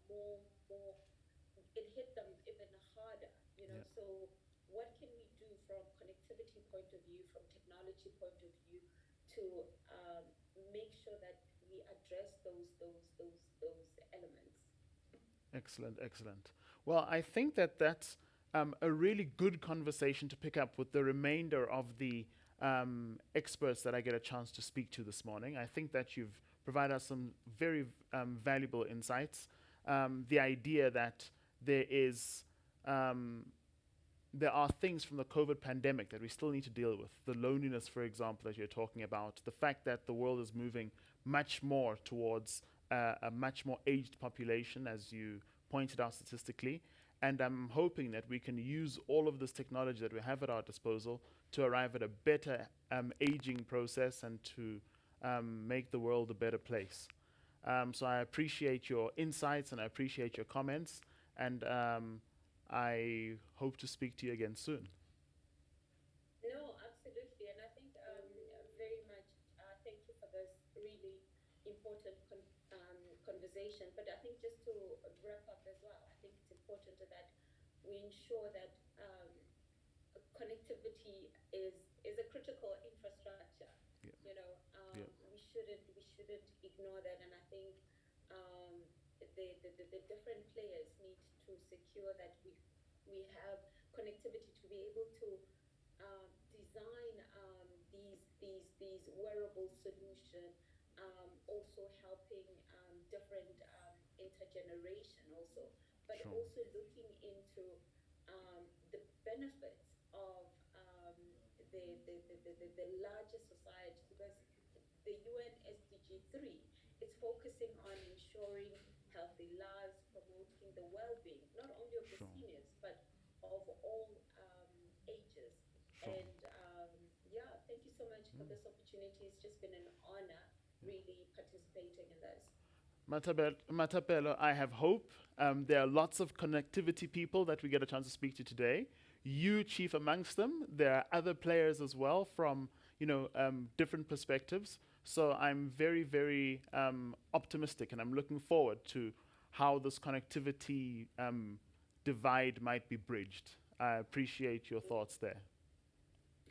more, it hit them even harder, you know. Yeah. So what can we do from connectivity point of view, from technology point of view, to make sure that we address those elements? Excellent, excellent. Well, I think that that's a really good conversation to pick up with the remainder of the experts that I get a chance to speak to this morning. I think that you've provided us some very valuable insights. The idea that there is there are things from the COVID pandemic that we still need to deal with. The loneliness, for example, that you're talking about, the fact that the world is moving much more towards a much more aged population, as you pointed out statistically. And I'm hoping that we can use all of this technology that we have at our disposal to arrive at a better aging process and to make the world a better place. So I appreciate your insights and I appreciate your comments. And I hope to speak to you again soon. No, absolutely. And I think very much thank you for this really important conversation. But I think just to wrap up as well, I think it's important that we ensure that connectivity is a critical infrastructure. Yeah. You know, Yeah. we shouldn't ignore that. And I think the different players need to secure that we have connectivity to be able to design these wearable solution, also helping different intergeneration also, but Sure. also looking into the benefits of the larger society, because the UN SDG 3 is focusing on ensuring healthy lives, promoting the well-being not only of the Sure. seniors but of all ages. Sure. And yeah, thank you so much for this opportunity. It's just been an honor really participating in this. Matapelo, I have hope. There are lots of connectivity people that we get a chance to speak to today. You, chief amongst them. There are other players as well from different perspectives. So I'm very, very optimistic, and I'm looking forward to how this connectivity divide might be bridged. I appreciate your thoughts there.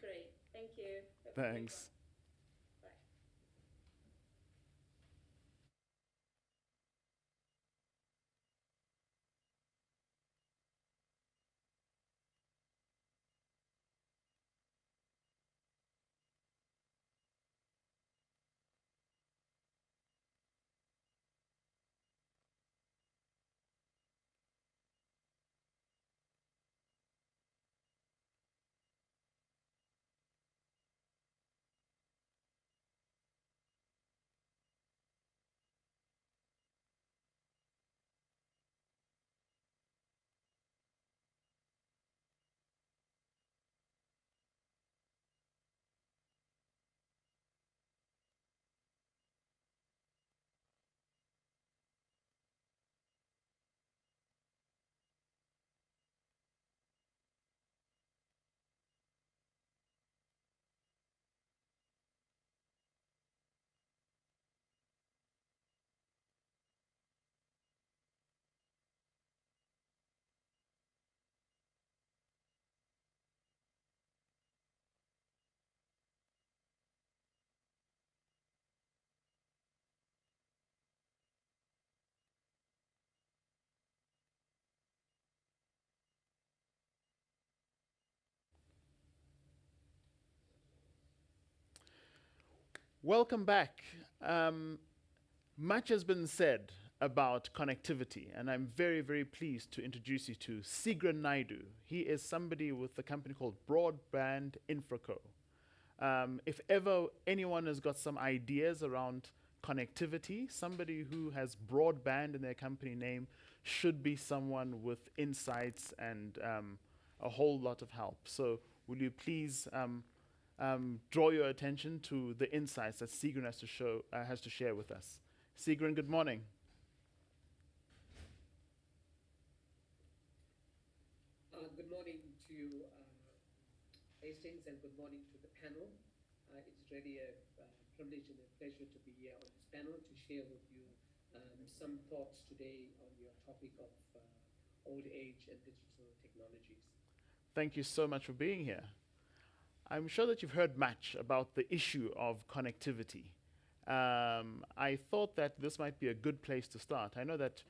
Great. Thank you. Thanks. Bye. Welcome back. Much has been said about connectivity, and I'm very, very pleased to introduce you to Sigran Naidu. He is somebody with a company called Broadband Infraco. If ever anyone has got some ideas around connectivity, somebody who has broadband in their company name should be someone with insights and a whole lot of help. So will you please draw your attention to the insights that Sigran has to share with us. Sigran, good morning. Good morning to Hastings, and good morning to the panel. It's really a privilege and a pleasure to be here on this panel to share with you some thoughts today on your topic of old age and digital technologies. Thank you so much for being here. I'm sure that you've heard much about the issue of connectivity. I thought that this might be a good place to start. I know that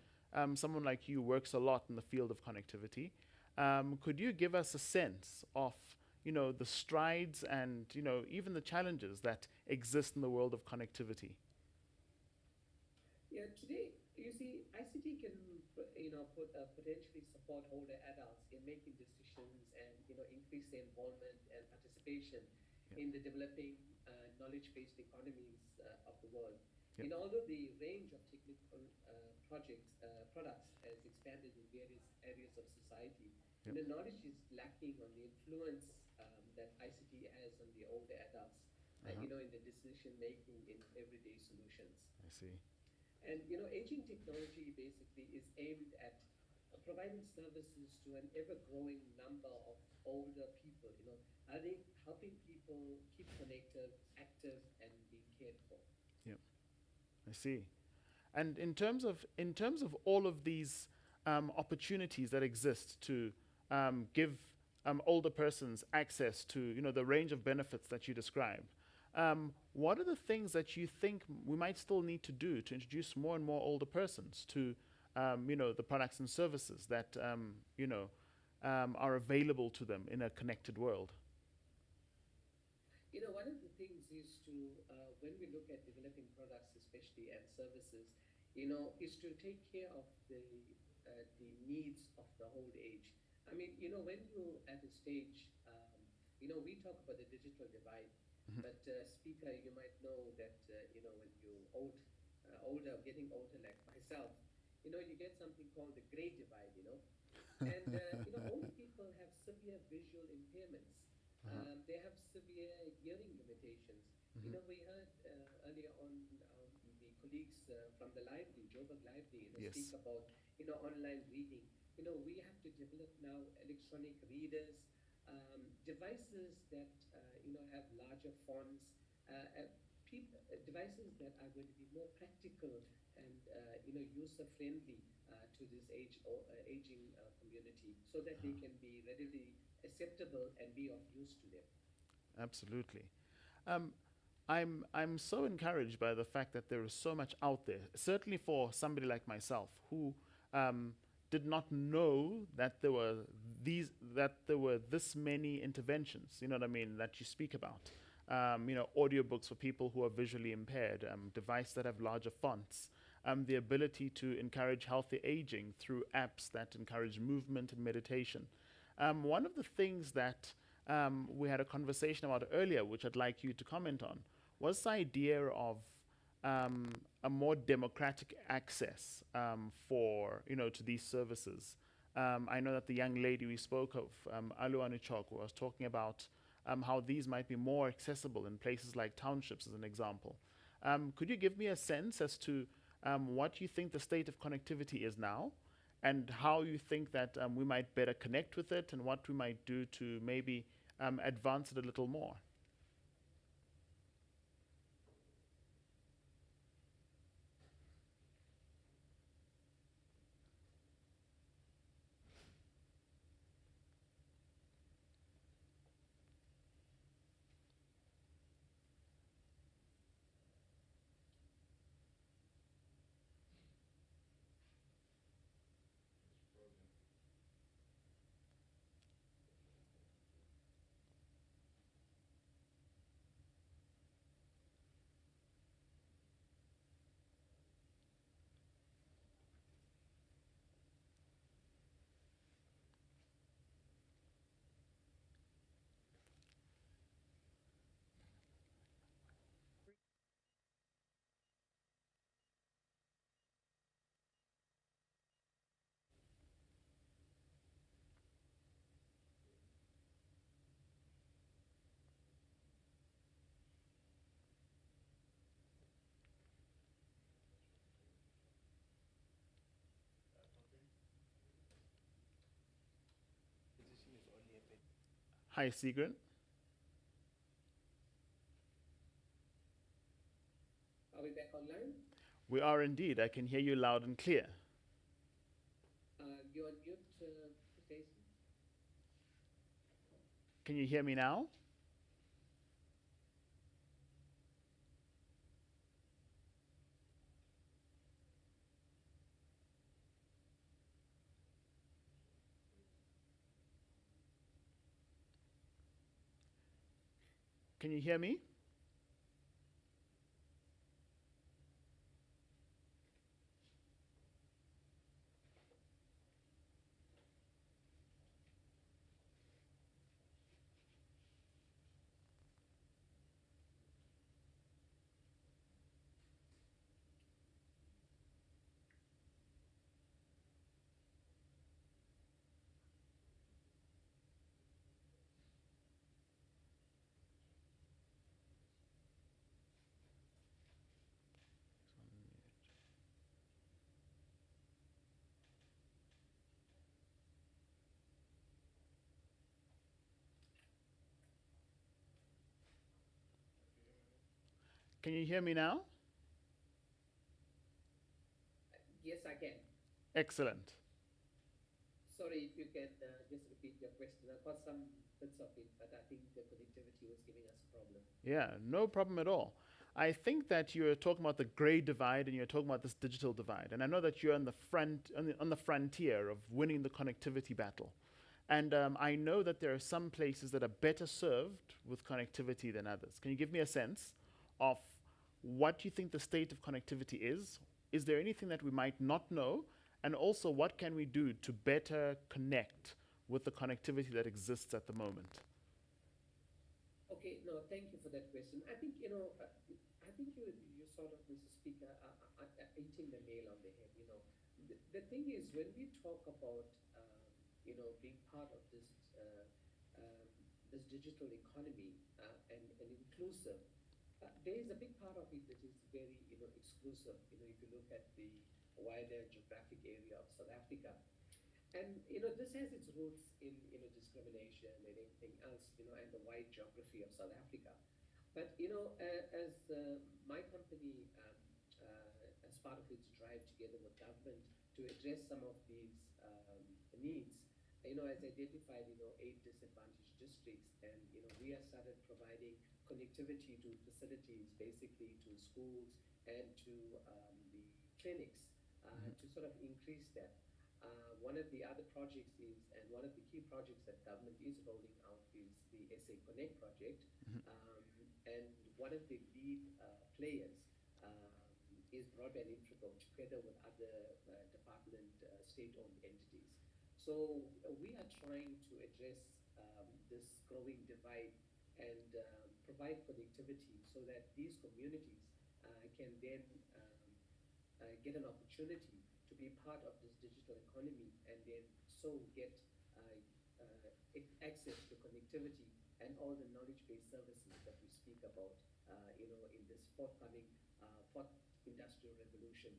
someone like you works a lot in the field of connectivity. Could you give us a sense of, the strides and, even the challenges that exist in the world of connectivity? Yeah, today, you see, ICT can, potentially support older adults in making decisions and, increase their involvement and participation in the developing knowledge-based economies of the world. Yep. Although the range of technical products has expanded in various areas of society, Yep. the knowledge is lacking on the influence that ICT has on the older adults, in the decision-making in everyday solutions. I see. And aging technology basically is aimed at providing services to an ever-growing number of older people. Are they helping people keep connected, active, and being cared for? Yep. I see. And in terms of all of these opportunities that exist to give older persons access to the range of benefits that you described, what are the things that you think we might still need to do to introduce more and more older persons to the products and services that are available to them in a connected world? One of the things is to, when we look at developing products, especially and services, is to take care of the needs of the old age. I mean, when you're at a stage, we talk about the digital divide, but speaker, you might know that, when you're older, getting older like myself, you get something called the gray divide, and, older people have severe visual impairments. They have severe hearing limitations. We heard earlier on the colleagues from the library, Joburg Library, Yes. speak about, online reading. We have to develop now electronic readers, devices that, have larger fonts, devices that are going to be more practical and, user-friendly to this aging community so that they can be readily acceptable and be of use to them. Absolutely. I'm so encouraged by the fact that there is so much out there. Certainly for somebody like myself who did not know that there were this many interventions. You know what I mean? That you speak about. Audiobooks for people who are visually impaired, devices that have larger fonts, the ability to encourage healthy aging through apps that encourage movement and meditation. One of the things that we had a conversation about earlier, which I'd like you to comment on, was the idea of a more democratic access to these services. I know that the young lady we spoke of, Alu Anuchok, was talking about how these might be more accessible in places like townships, as an example. Could you give me a sense as to what you think the state of connectivity is now, and how you think that we might better connect with it, and what we might do to maybe advance it a little more? Hi, Sigrid. Are we back online? We are indeed. I can hear you loud and clear. You're on mute, Stacey. Can you hear me now? Can you hear me? Can you hear me now? Yes, I can. Excellent. Sorry if you can just repeat your question. I got some bits of it, but I think the connectivity was giving us a problem. Yeah, no problem at all. I think that you're talking about the gray divide and you're talking about this digital divide. And I know that you're on the on the frontier of winning the connectivity battle. And I know that there are some places that are better served with connectivity than others. Can you give me a sense of what you think the state of connectivity is? Is there anything that we might not know? And also, what can we do to better connect with the connectivity that exists at the moment? Okay, no, thank you for that question. I think, I think you sort of, Mr. Speaker, are hitting the nail on the head. The thing is, when we talk about, being part of this digital economy and inclusive, there is a big part of it that is very, exclusive. If you look at the wider geographic area of South Africa, and this has its roots in discrimination and everything else, and the wide geography of South Africa. But as my company, as part of its drive together with government to address some of these needs, has identified 8 disadvantaged districts, and we have started providing connectivity to facilities, basically to schools and to the clinics, to sort of increase that. One of the other projects is, and one of the key projects that government is rolling out is the SA Connect project. And one of the lead players is Broadband Integral, together with other department state-owned entities. So we are trying to address this growing divide and provide connectivity so that these communities can then get an opportunity to be part of this digital economy, and then so get access to connectivity and all the knowledge-based services that we speak about, in this forthcoming fourth industrial revolution.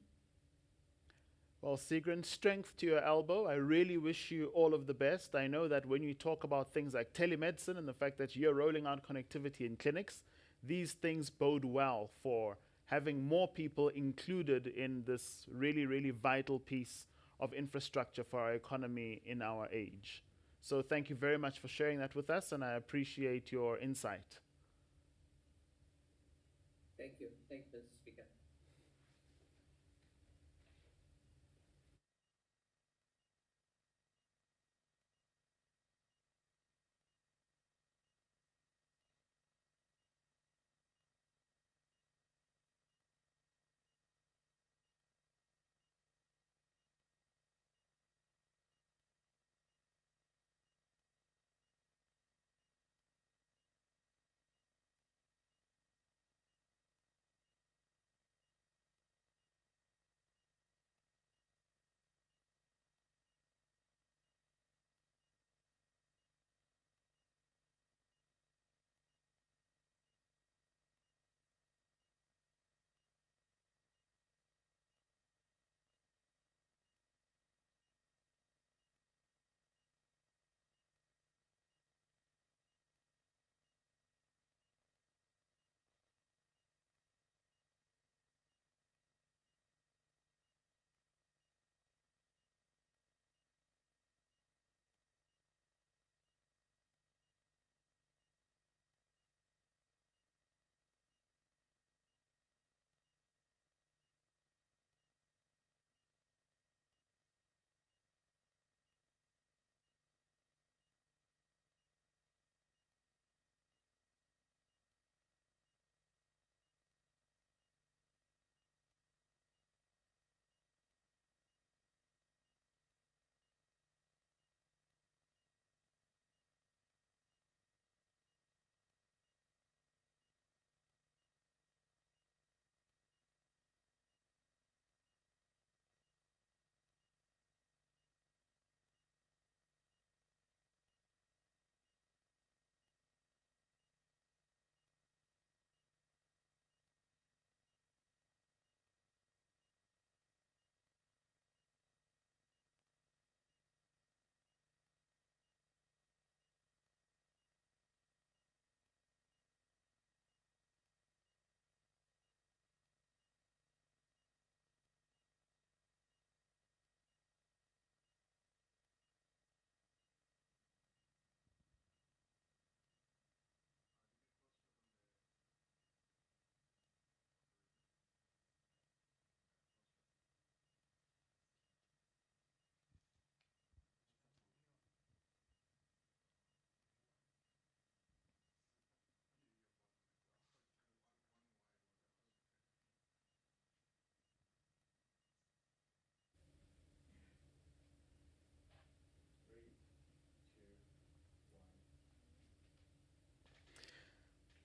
Well, Sigrid, strength to your elbow. I really wish you all of the best. I know that when you talk about things like telemedicine and the fact that you're rolling out connectivity in clinics, these things bode well for having more people included in this really, really vital piece of infrastructure for our economy in our age. So thank you very much for sharing that with us, and I appreciate your insight. Thank you. Thank you, Mr. Speaker.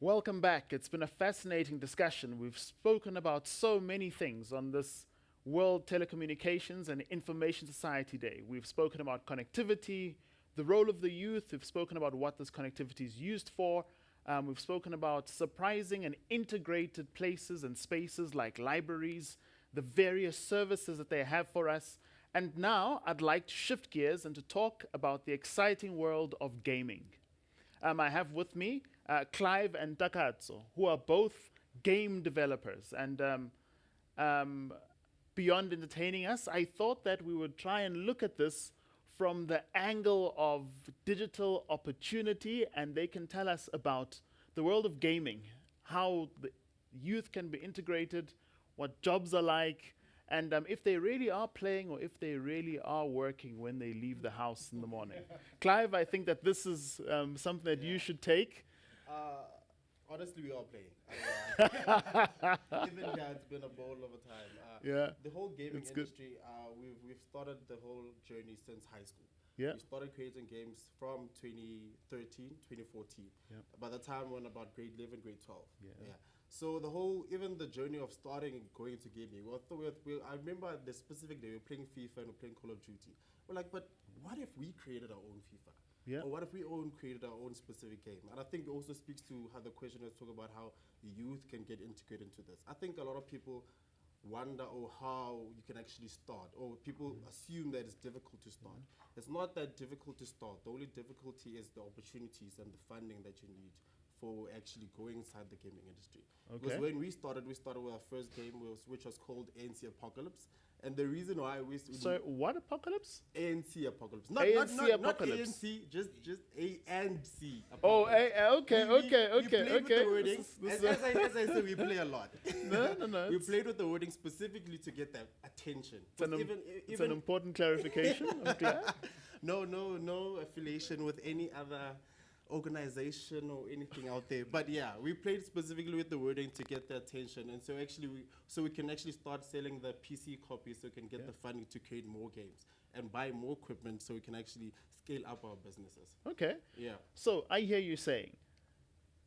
Welcome back. It's been a fascinating discussion. We've spoken about so many things on this World Telecommunications and Information Society Day. We've spoken about connectivity, the role of the youth. We've spoken about what this connectivity is used for. We've spoken about surprising and integrated places and spaces like libraries, the various services that they have for us. And now I'd like to shift gears and to talk about the exciting world of gaming. I have with me Clive and Takatso, who are both game developers. And beyond entertaining us, I thought that we would try and look at this from the angle of digital opportunity, and they can tell us about the world of gaming, how the youth can be integrated, what jobs are like, and if they really are playing or if they really are working when they leave the house in the morning. Clive, I think that this is something that you should take. Honestly, we are playing. Even here, it's been a ball of a time. The whole gaming industry, we've started the whole journey since high school. Yeah. We started creating games from 2013, 2014. Yeah. By the time we were about grade 11, grade 12. Yeah. So even the journey of starting and going into gaming, I remember the specific day we were playing FIFA and we were playing Call of Duty. We're like, but what if we created our own FIFA? Yeah. Or what if we created our own specific game? And I think it also speaks to how the question is talk about how the youth can get integrated into this. I think a lot of people wonder how you can actually start, or people assume that it's difficult to start. It's not that difficult to start. The only difficulty is the opportunities and the funding that you need for actually going inside the gaming industry. Okay. Because when we started with our first game, which was called ANC Apocalypse. And the reason why So what apocalypse? ANC Apocalypse. ANC Apocalypse. Not ANC, just A and C. Oh, Apocalypse. okay. We played with the wording. This As I said, we play a lot. No. We played with the wording specifically to get that attention. It's an important clarification. I'm glad. No affiliation with any other organization or anything out there, but yeah, we played specifically with the wording to get the attention, and so we can actually start selling the PC copies, so we can get the funding to create more games and buy more equipment, so we can actually scale up our businesses. Okay. Yeah. So I hear you saying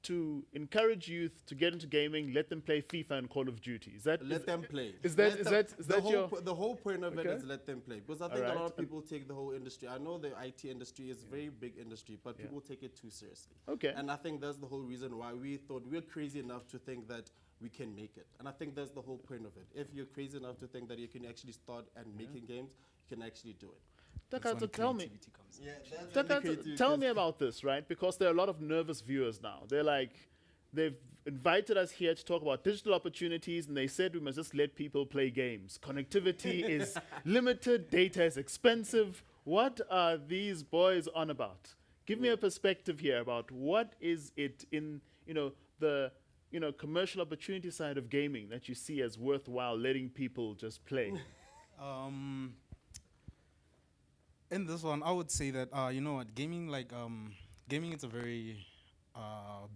to encourage youth to get into gaming, let them play FIFA and Call of Duty. Is that Let them play. The whole point of it Okay. is let them play, because I think a Alright. lot of people take the whole industry. I know the IT industry is a very big industry, but people take it too seriously. Okay. And I think that's the whole reason why we thought we're crazy enough to think that we can make it. And I think that's the whole point of it. If you're crazy enough to think that you can actually start and making games, you can actually do it. Takatsu, tell me. Yeah, that's when the Takatsu, creativity tell comes. me about this, right? Because there are a lot of nervous viewers now. They've invited us here to talk about digital opportunities, and they said we must just let people play games. Connectivity is limited, data is expensive. What are these boys on about? Give me a perspective here about what is it in the commercial opportunity side of gaming that you see as worthwhile letting people just play. In this one, I would say that you know what, gaming gaming is a very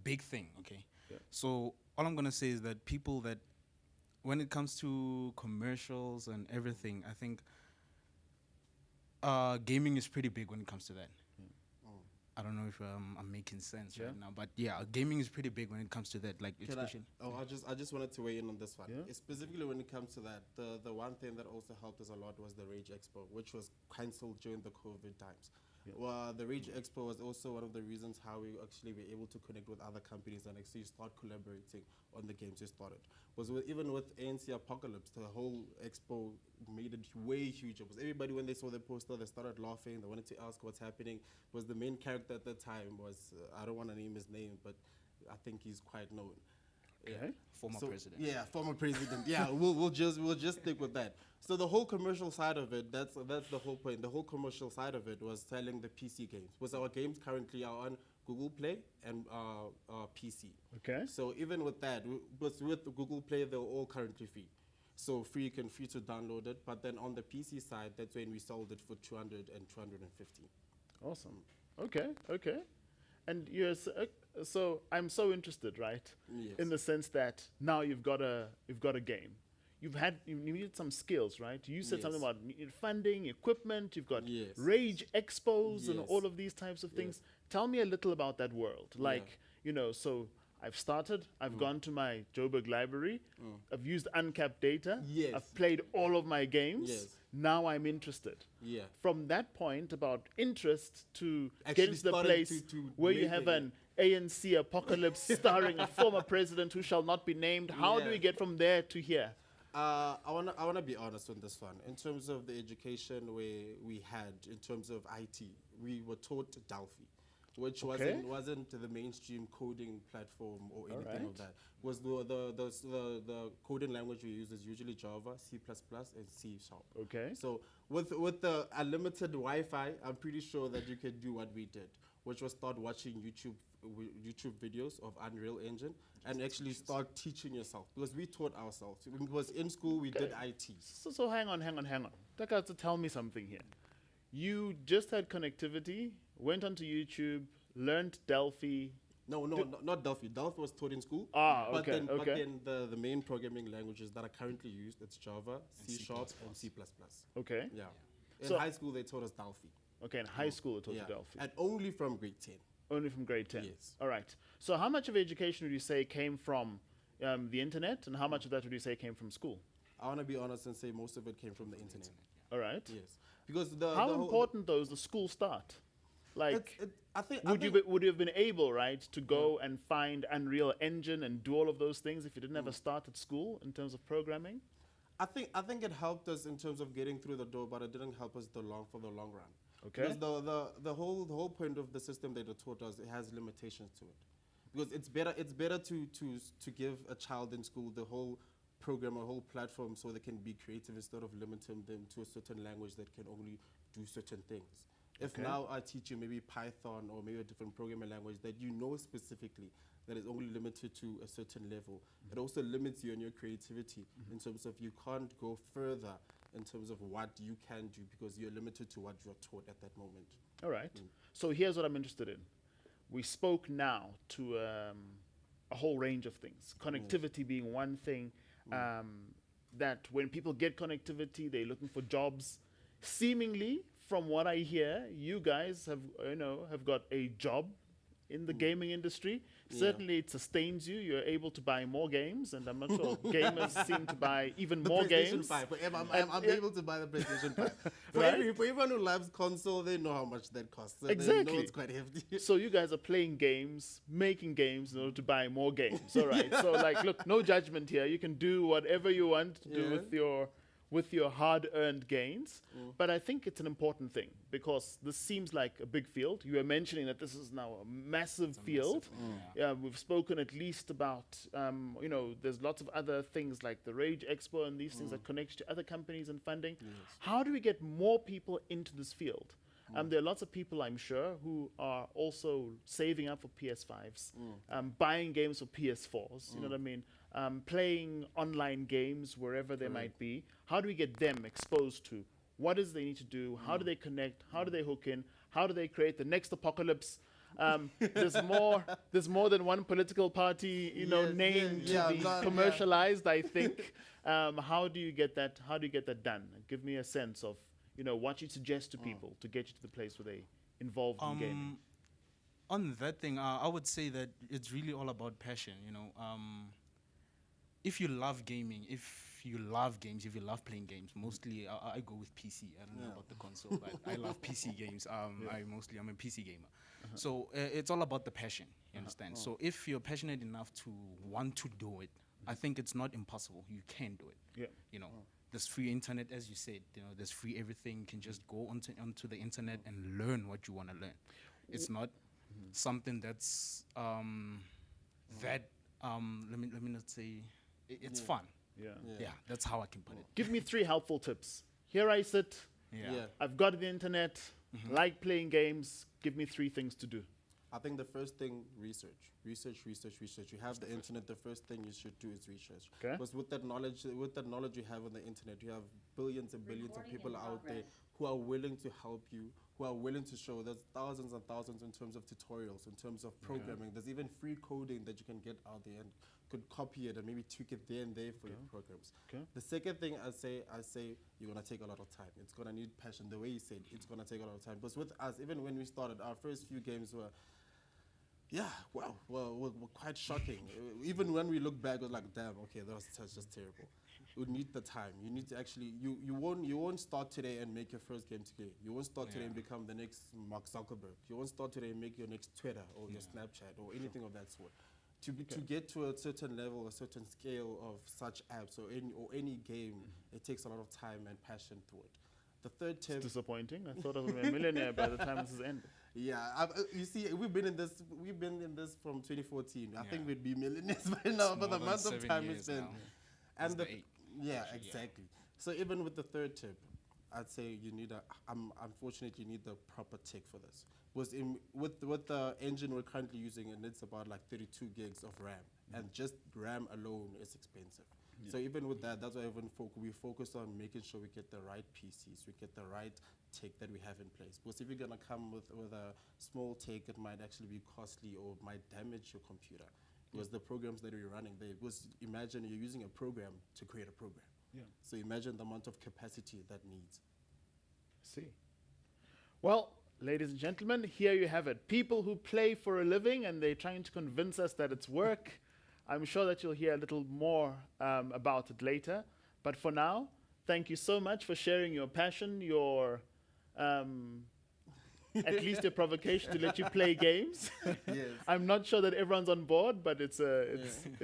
big thing. Okay, so all I'm gonna say is that people that when it comes to commercials and everything, I think gaming is pretty big when it comes to that. I don't know if I'm making sense right now, but yeah, gaming is pretty big when it comes to that. Like, especially. I just wanted to weigh in on this one. Yeah. Specifically when it comes to that, the one thing that also helped us a lot was the Rage Expo, which was cancelled during the COVID times. Well, the Rage Expo was also one of the reasons how we actually were able to connect with other companies and actually start collaborating on the games we started. Was even with ANC Apocalypse, the whole expo made it way huge. Because everybody, when they saw the poster, they started laughing. They wanted to ask what's happening. Was the main character at the time was I don't want to name his name, but I think he's quite known. Okay. Former president. Yeah, former president. Yeah, we'll just stick with that. So the whole commercial side of it, that's the whole point. The whole commercial side of it was selling the PC games. Was our games currently are on Google Play and PC. Okay. So even with that, with Google Play, they're all currently free. So free to download it. But then on the PC side, that's when we sold it for 200 and 250. Awesome. Okay. And so I'm so interested, right? Yes. In the sense that now you've got a game. You needed some skills, right? You said something about funding, equipment. You've got Yes. Rage Expos and Yes. all of these types of things. Tell me a little about that world. Like, so I've started. I've gone to my Joburg library. I've used uncapped data. Yes. I've played all of my games. Yes. Now I'm interested. Yeah. From that point about interest to Actually getting to the starting place to where you make have it, an ANC apocalypse starring a former president who shall not be named. How do Yeah. we get from there to here? I wanna be honest on this one. In terms of the education we had, in terms of IT, we were taught Delphi, which Okay. wasn't the mainstream coding platform or anything Alright. of that. Was the coding language we use is usually Java, C++, and C#. Okay. So with the unlimited Wi-Fi, I'm pretty sure that you can do what we did, which was start watching YouTube videos of Unreal Engine and actually start teaching yourself, because we taught ourselves. Because in school we did IT. So hang on. Taka, to tell me something here. You just had connectivity, went onto YouTube, learned Delphi. No, not Delphi. Delphi was taught in school. Ah, but okay, then, But okay. then the main programming languages that are currently used, it's Java, C#, and C++. Okay. Yeah. In So- high school, they taught us Delphi. Okay, in high school it taught Yeah. you Delphi. And only from grade 10. Only from grade 10. Yes. All right. So how much of education would you say came from the internet, and how much of that would you say came from school? I want to be honest and say most of it came from the internet. All right. Yes. Because How the whole- important though is the school start? Like, I think would you have been able, right, to go and find Unreal Engine and do all of those things if you didn't have a start at school in terms of programming? I think it helped us in terms of getting through the door, but it didn't help us for the long run. Okay. Because the whole point of the system that they taught us, it has limitations to it. Because it's better to give a child in school the whole program, a whole platform, so they can be creative instead of limiting them to a certain language that can only do certain things. If Okay. now I teach you maybe Python or maybe a different programming language that you know specifically that is only limited to a certain level, it also limits you in your creativity in terms of you can't go further in terms of what you can do because you're limited to what you're taught at that moment. All right. So here's what I'm interested in. We spoke now to a whole range of things. Connectivity being one thing. That when people get connectivity, they're looking for jobs. Seemingly, from what I hear, you guys have got a job in the gaming industry. Yeah. Certainly, it sustains you. You're able to buy more games, and I'm not sure gamers seem to buy even The more PlayStation games. 5. And I'm yeah. able to buy the PlayStation 5. Right? For everyone who loves console, they know how much that costs. So They Exactly. know it's quite hefty. So you guys are playing games, making games in order to buy more games. All right. So like, look, no judgment here. You can do whatever you want to do Yeah. with your hard-earned gains. But I think it's an important thing because this seems like a big field. You were mentioning that this is now a massive field. We've spoken at least about, there's lots of other things like the Rage Expo and these things that connect to other companies and funding. How do we get more people into this field? There are lots of people, I'm sure, who are also saving up for PS5s, buying games for PS4s, you know what I mean? Playing online games wherever they might be. How do we get them exposed to what is they need to do? How do they connect? How do they hook in? How do they create the next apocalypse? There's more than one political party, Yes, name yeah, to be yeah. commercialized. I think. How do you get that? How do you get that done? Give me a sense of what you suggest to people to get you to the place where they involved in gaming. On that thing, I would say that it's really all about passion. If you love gaming, if you love games, if you love playing games, mostly I go with PC. I don't know about the console, but I love PC games. I'm a PC gamer. So it's all about the passion, you understand? So if you're passionate enough to want to do it, I think it's not impossible. You can do it. Yeah. There's free internet, as you said. There's free everything. You can just go onto the internet and learn what you want to learn. It's not something that's let me not say it's fun. Yeah, that's how I can put it. Give me 3 helpful tips. Here I sit. Yeah. I've got the internet. Like playing games. Give me 3 things to do. I think the first thing, research. You have the internet, the first thing you should do is research. Okay. Because with that knowledge you have on the internet, you have billions and billions of people out there who are willing to help you, who are willing to show. There's thousands and thousands in terms of tutorials, in terms of programming. There's even free coding that you can get out there and could copy it and maybe tweak it there and there for your programs. Okay. The second thing I say you're gonna take a lot of time. It's gonna need passion. The way you said, it's gonna take a lot of time. Because with us, even when we started, our first few games were Yeah, wow, well, were quite shocking. Even when we look back, it was like, damn, okay, that's just terrible. You need the time. You need to actually, you won't start today and make your first game today. You won't start today and Yeah. become the next Mark Zuckerberg. You won't start today and make your next Twitter or your Snapchat or anything of that sort. To get to a certain level, a certain scale of such apps or any game, it takes a lot of time and passion to it. The third It's tip. disappointing. I thought I was going to be a millionaire by the time this is ended. Yeah, you see, We've been in this from 2014. I think Yeah. we'd be millionaires by now It's for more the than amount of 7 time we years spent. now. And It's the the 8. yeah, Actually, yeah. exactly. So even with the third tip, I'd say you need unfortunately you need the proper tech for this. Was in with the engine we're currently using, and it's about like 32 gigs of RAM, and just RAM alone is expensive. So even with that, that's why we focus on making sure we get the right PCs, we get the right tech that we have in place. Because if you're gonna come with a small tech, it might actually be costly or might damage your computer. Because the programs that we're running, imagine you're using a program to create a program. Yeah. So imagine the amount of capacity that needs. See. Well, ladies and gentlemen, here you have it. People who play for a living and they're trying to convince us that it's work. I'm sure that you'll hear a little more about it later. But for now, thank you so much for sharing your passion, your at least your provocation to let you play games. Yes. I'm not sure that everyone's on board, but it's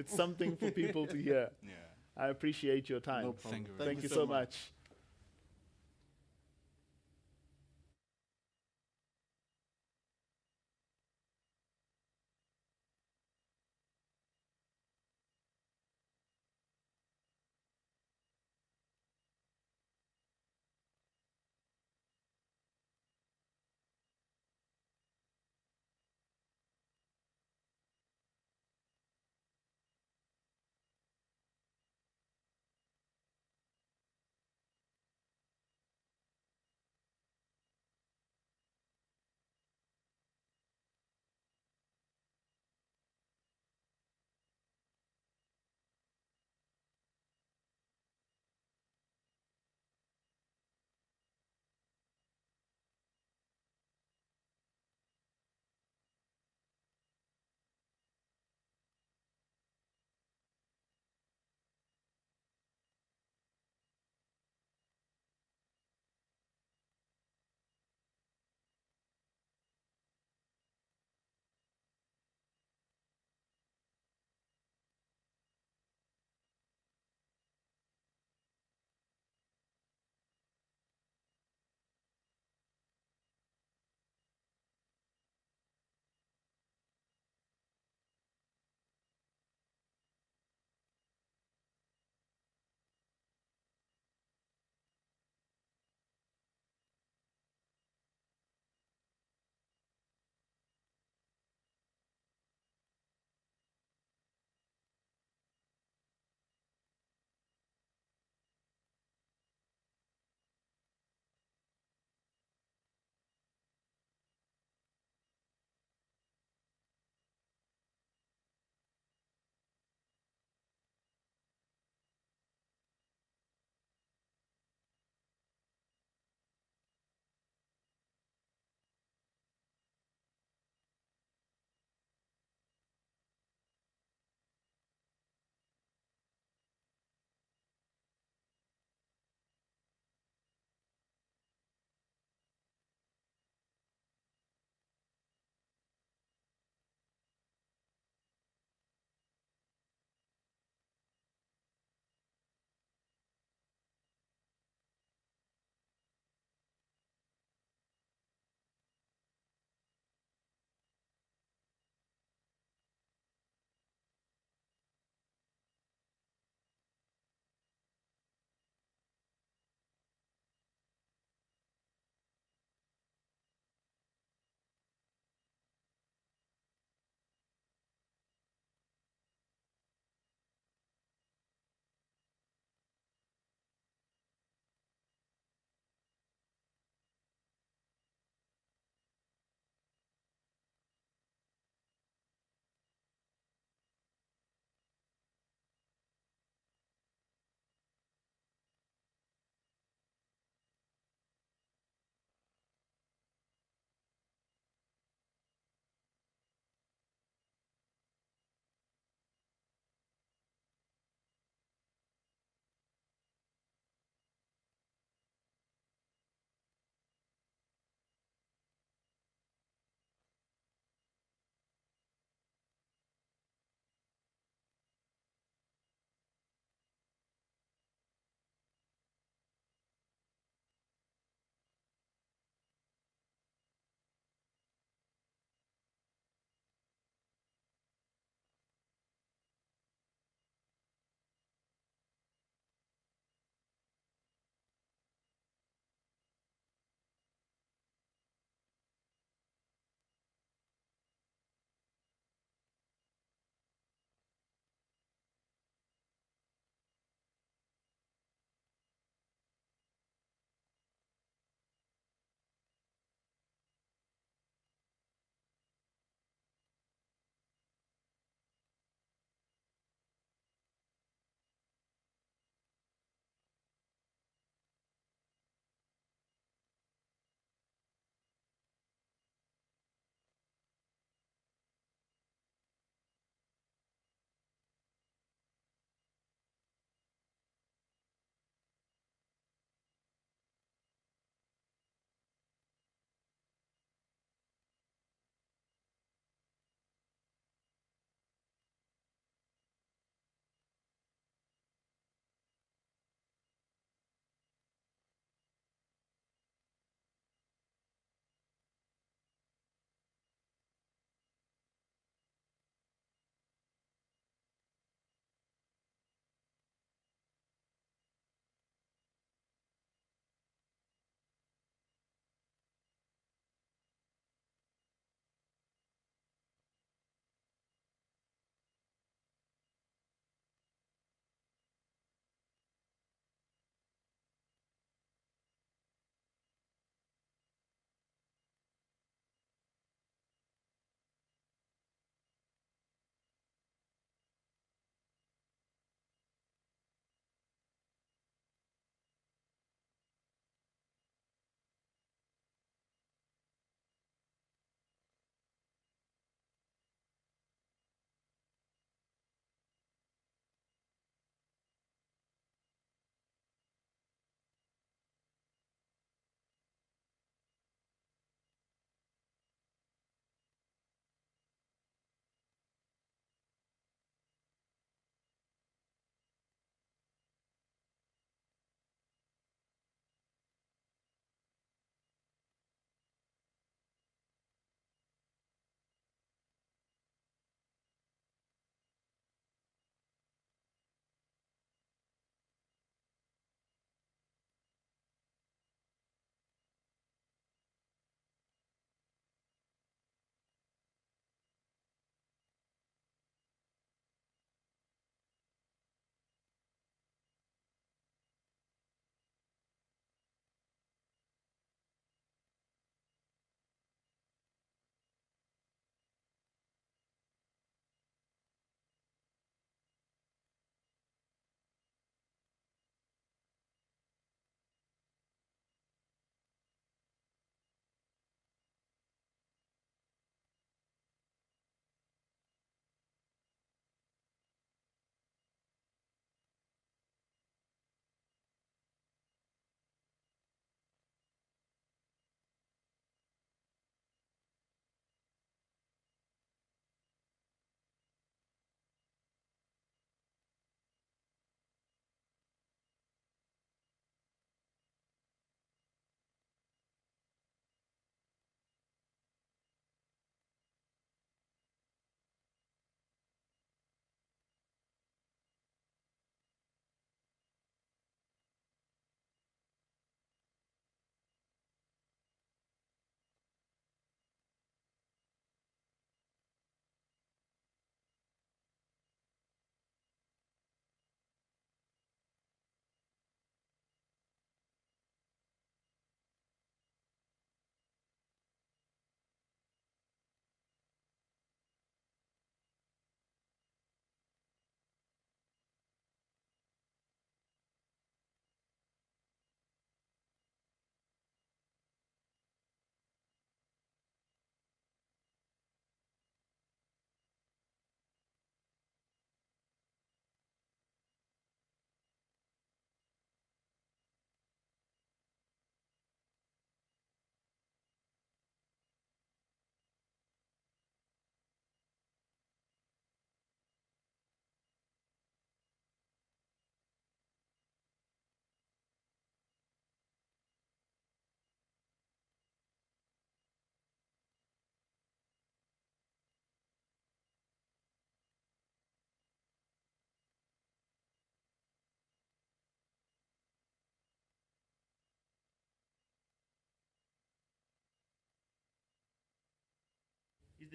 something for people to hear. Yeah. I appreciate your time. No problem. Thank you very Thank you so much.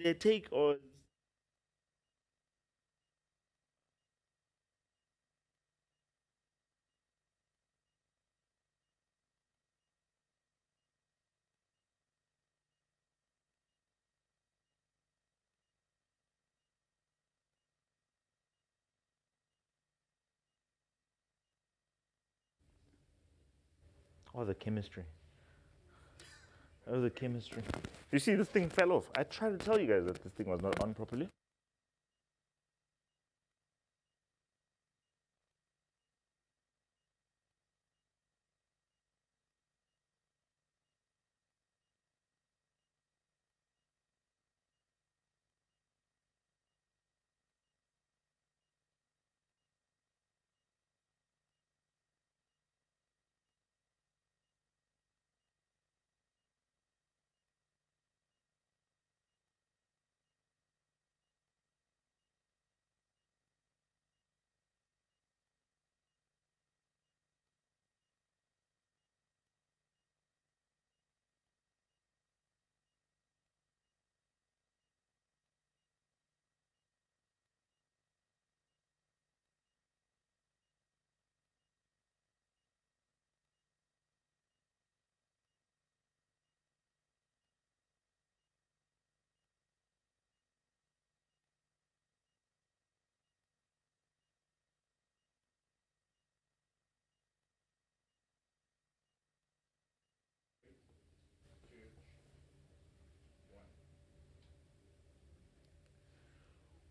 their take or oh the chemistry. Oh the chemistry. You see this thing fell off. I tried to tell you guys that this thing was not on properly.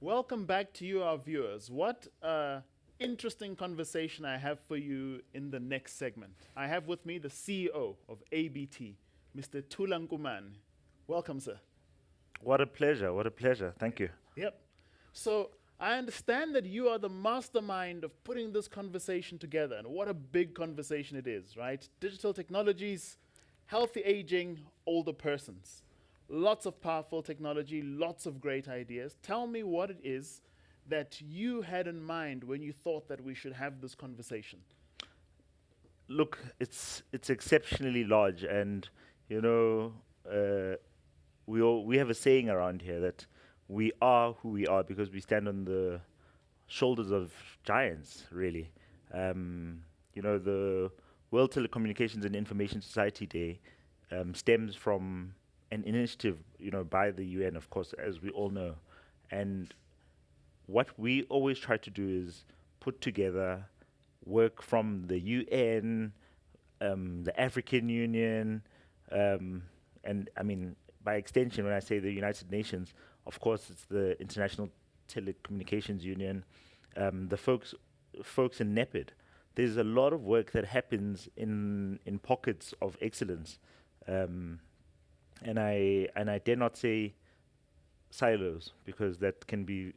Welcome back to you, our viewers. What interesting conversation I have for you in the next segment. I have with me the CEO of ABT, Mr. Tulankuman. Welcome, sir. What a pleasure. What a pleasure. Thank you. Yep. So I understand that you are the mastermind of putting this conversation together, and what a big conversation it is, right? Digital technologies, healthy aging, older persons. Lots of powerful technology, lots of great ideas. Tell me what it is that you had in mind when you thought that we should have this conversation. Look, it's exceptionally large, and you know, we have a saying around here that we are who we are because we stand on the shoulders of giants. Really, you know, the World Telecommunications and Information Society Day stems from an initiative, you know, by the UN, of course, as we all know, and what we always try to do is put together work from the UN, the African Union, and I mean, by extension, when I say the United Nations, of course, it's the International Telecommunications Union, the folks in NEPID. There's a lot of work that happens in pockets of excellence, and I dare not say silos because that can be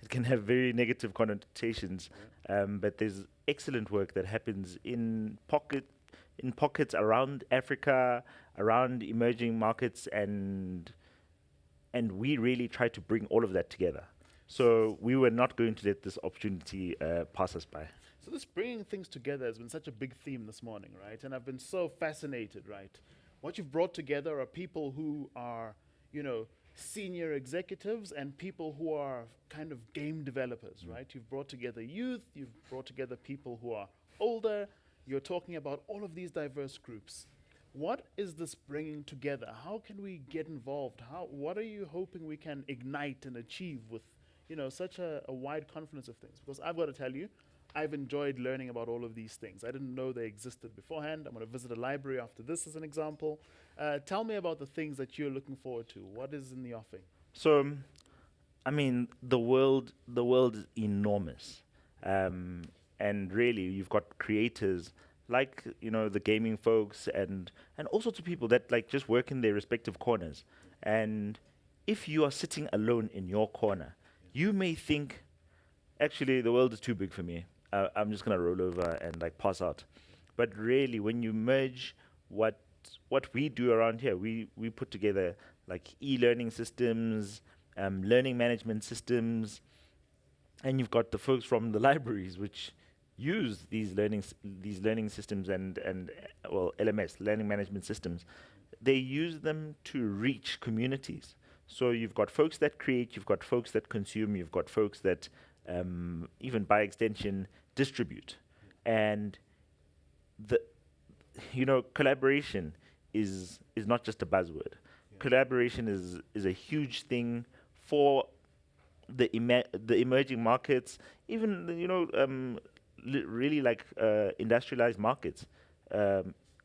it can have very negative connotations. But there's excellent work that happens in pockets around Africa, around emerging markets, and we really try to bring all of that together. So we were not going to let this opportunity pass us by. So this bringing things together has been such a big theme this morning, right? And I've been so fascinated, right? What you've brought together are people who are, you know, senior executives and people who are kind of game developers, right? You've brought together youth, you've brought together people who are older, you're talking about all of these diverse groups. What is this bringing together? How can we get involved? What are you hoping we can ignite and achieve with, you know, such a wide confluence of things? Because I've got to tell you, I've enjoyed learning about all of these things. I didn't know they existed beforehand. I'm going to visit a library after this as an example. Tell me about the things that you're looking forward to. What is in the offing? So, I mean, the world is enormous, and really, you've got creators like, you know, the gaming folks and all sorts of people that like just work in their respective corners. And if you are sitting alone in your corner, you may think, actually, the world is too big for me. I'm just gonna roll over and like pass out. But really, when you merge what we do around here, we put together like e-learning systems, learning management systems, and you've got the folks from the libraries which use these learning systems and well, LMS, learning management systems. They use them to reach communities. So you've got folks that create, you've got folks that consume, you've got folks that even by extension distribute. And the collaboration is not just a buzzword. Collaboration is a huge thing for the emerging markets, even really like industrialized markets.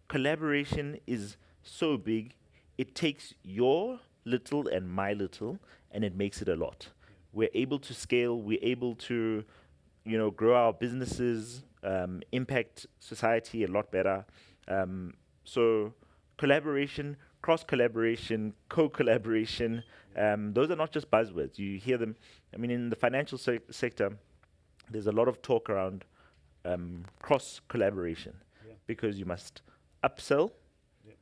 Collaboration is so big, it takes your little and my little, and it makes it a lot. We're able to scale. We're able to, grow our businesses, impact society a lot better. So collaboration, cross-collaboration, co-collaboration, those are not just buzzwords. You hear them. I mean, in the financial sector, there's a lot of talk around cross-collaboration because you must upsell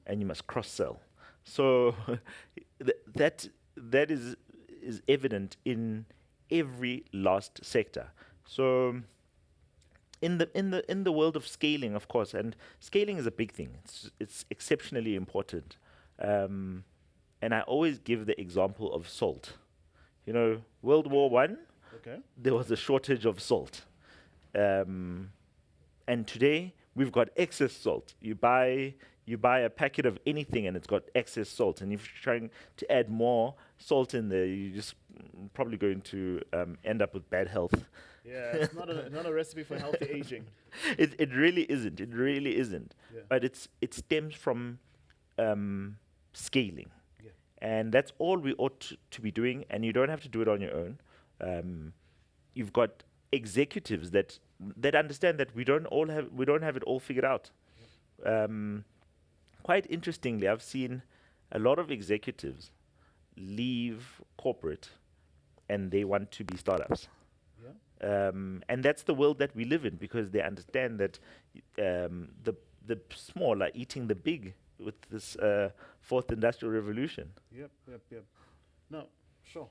and you must cross-sell. So that is evident in every last sector. So in the world of scaling, of course, and scaling is a big thing. It's exceptionally important. And I always give the example of salt. World War I, there was a shortage of salt. And today we've got excess salt. You buy a packet of anything and it's got excess salt. And if you're trying to add more salt in there, you're just probably going to end up with bad health. Yeah, it's not a recipe for healthy aging. It really isn't. It really isn't. Yeah. But it stems from scaling. Yeah. And that's all we ought to be doing. And you don't have to do it on your own. You've got executives that understand that we don't have it all figured out. Quite interestingly, I've seen a lot of executives leave corporate and they want to be startups. Yeah. And that's the world that we live in because they understand that the small are eating the big with this fourth industrial revolution. Yep. No, sure.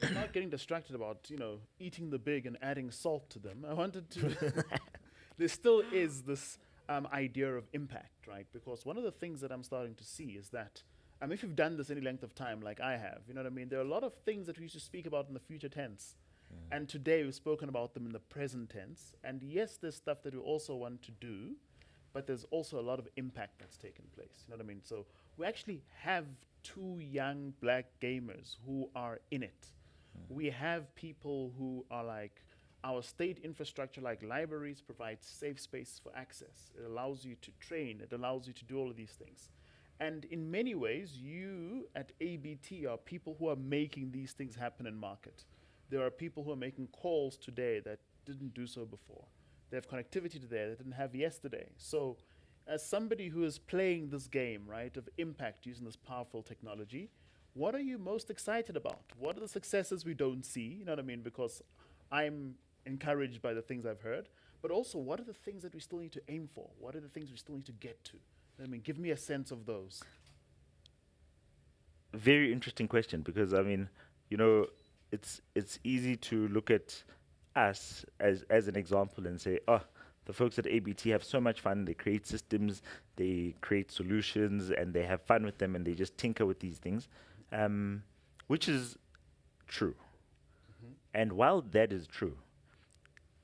I'm not getting distracted about, eating the big and adding salt to them. I wanted to... There still is this idea of impact, right? Because one of the things that I'm starting to see is that, if you've done this any length of time like I have, you know what I mean? There are a lot of things that we used to speak about in the future tense. And today we've spoken about them in the present tense. And yes, there's stuff that we also want to do, but there's also a lot of impact that's taken place. You know what I mean? So we actually have 2 young black gamers who are in it. We have people who are like, our state infrastructure like libraries provides safe space for access. It allows you to train. It allows you to do all of these things. And in many ways, you at ABT are people who are making these things happen in market. There are people who are making calls today that didn't do so before. They have connectivity today that didn't have yesterday. So as somebody who is playing this game, right, of impact using this powerful technology, what are you most excited about? What are the successes we don't see? You know what I mean? Because I'm encouraged by the things I've heard, but also what are the things that we still need to aim for? What are the things we still need to get to? I mean, give me a sense of those. Very interesting question because it's easy to look at us as an example and say, the folks at ABT have so much fun. They create systems, they create solutions, and they have fun with them, and they just tinker with these things, which is true. And while that is true,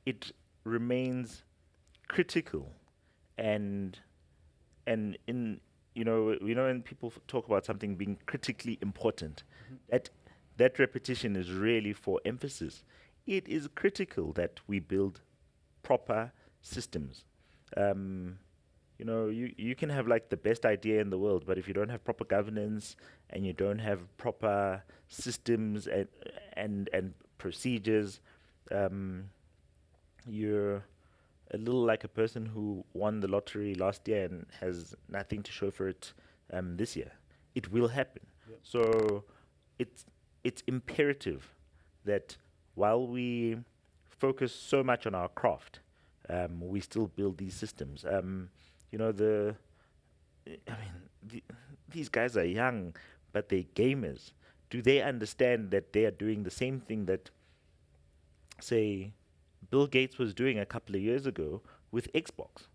it remains critical, and in when people talk about something being critically important, that repetition is really for emphasis. It is critical that we build proper systems. You can have like the best idea in the world, but if you don't have proper governance and you don't have proper systems and procedures, you're a little like a person who won the lottery last year and has nothing to show for it this year. It will happen. Yep. So it's imperative that while we focus so much on our craft, we still build these systems. These guys are young, but they're gamers. Do they understand that they are doing the same thing that, say, Bill Gates was doing a couple of years ago with Xbox?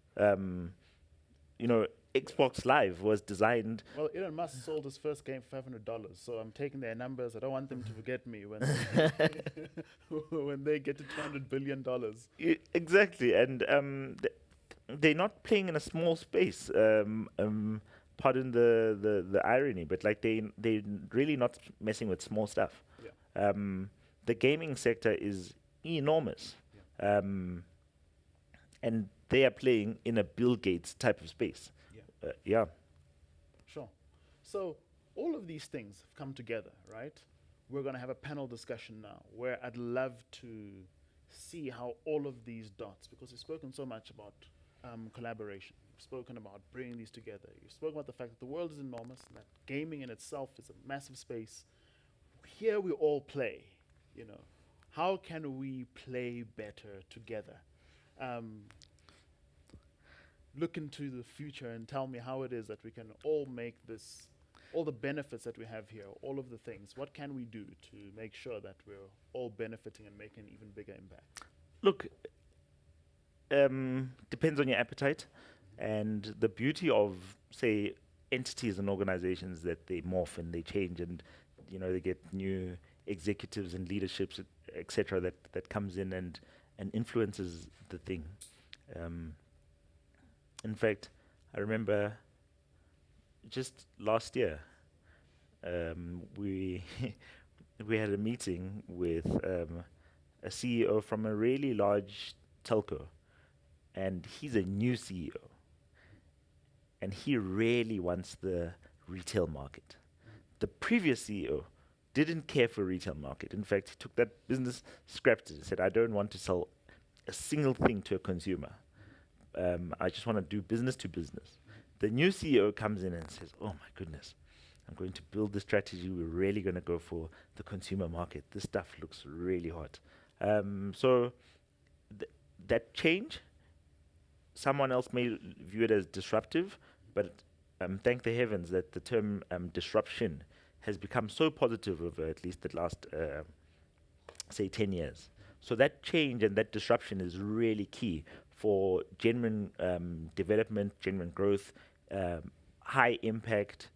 Xbox Live was designed. Well, Elon Musk sold his first game for $500, so I'm taking their numbers. I don't want them to forget me when when they get to $200 billion. Exactly, and they're not playing in a small space. Pardon the irony, but like they're really not messing with small stuff. Yeah. The gaming sector is enormous, and they are playing in a Bill Gates type of space. Yeah. Yeah. Sure. So all of these things have come together, right? We're going to have a panel discussion now where I'd love to see how all of these dots, because we've spoken so much about collaboration, you've spoken about bringing these together, you've spoken about the fact that the world is enormous and that gaming in itself is a massive space. Here we all play, you know. How can we play better together? Look into the future and tell me how it is that we can all make this, all the benefits that we have here, all of the things. What can we do to make sure that we're all benefiting and making an even bigger impact? Look, depends on your appetite, and the beauty of, say, entities and organizations that they morph and they change, and they get new executives and leaderships, etc. That comes in and influences the thing. In fact, I remember just last year, we we had a meeting with a CEO from a really large telco, and he's a new CEO, and he really wants the retail market. The previous CEO didn't care for retail market. In fact, he took that business, scrapped it, and said, "I don't want to sell a single thing to a consumer. I just want to do business to business." The new CEO comes in and says, "Oh my goodness, I'm going to build the strategy. We're really going to go for the consumer market. This stuff looks really hot." So that change, someone else may view it as disruptive, but thank the heavens that the term disruption has become so positive over at least the last, say, 10 years. So that change and that disruption is really key for genuine development, genuine growth, high impact.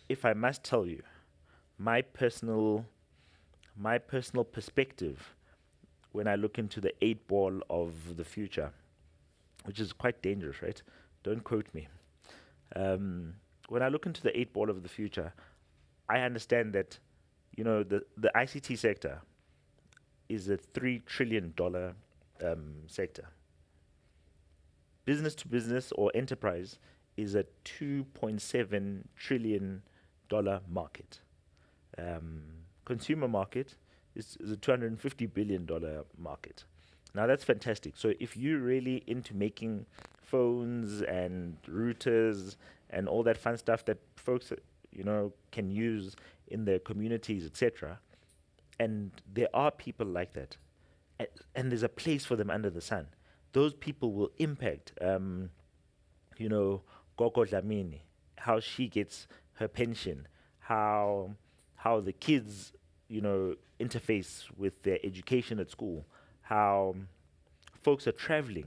If I must tell you, my personal perspective when I look into the 8 ball of the future, which is quite dangerous, right? Don't quote me. When I look into the 8 ball of the future, I understand that, the ICT sector is a $3 trillion sector. Business to business or enterprise is a $2.7 trillion market. Consumer market is a $250 billion market. Now that's fantastic. So if you're really into making phones and routers and all that fun stuff that folks, can use in their communities, etc., and there are people like that, and there's a place for them under the sun, those people will impact, Gogo Dlamini, how she gets her pension, how the kids, interface with their education at school, how folks are traveling.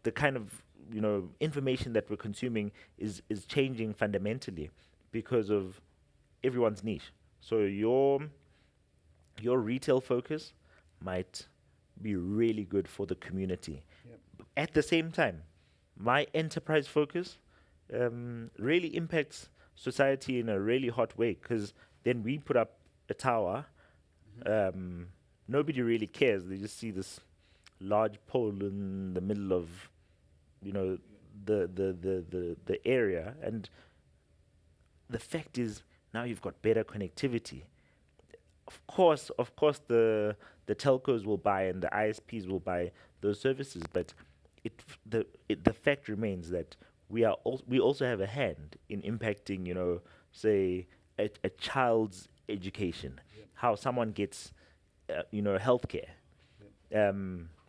The kind of, information that we're consuming is changing fundamentally because of everyone's niche. So your retail focus might be really good for the community. Yep. At the same time, my enterprise focus really impacts society in a really hot way, because then we put up a tower. Nobody really cares. They just see this large pole in the middle of, the area, and the fact is now you've got better connectivity. Of course, the telcos will buy and the ISPs will buy those services, but the fact remains that we also have a hand in impacting, say a child's education, how someone gets, healthcare.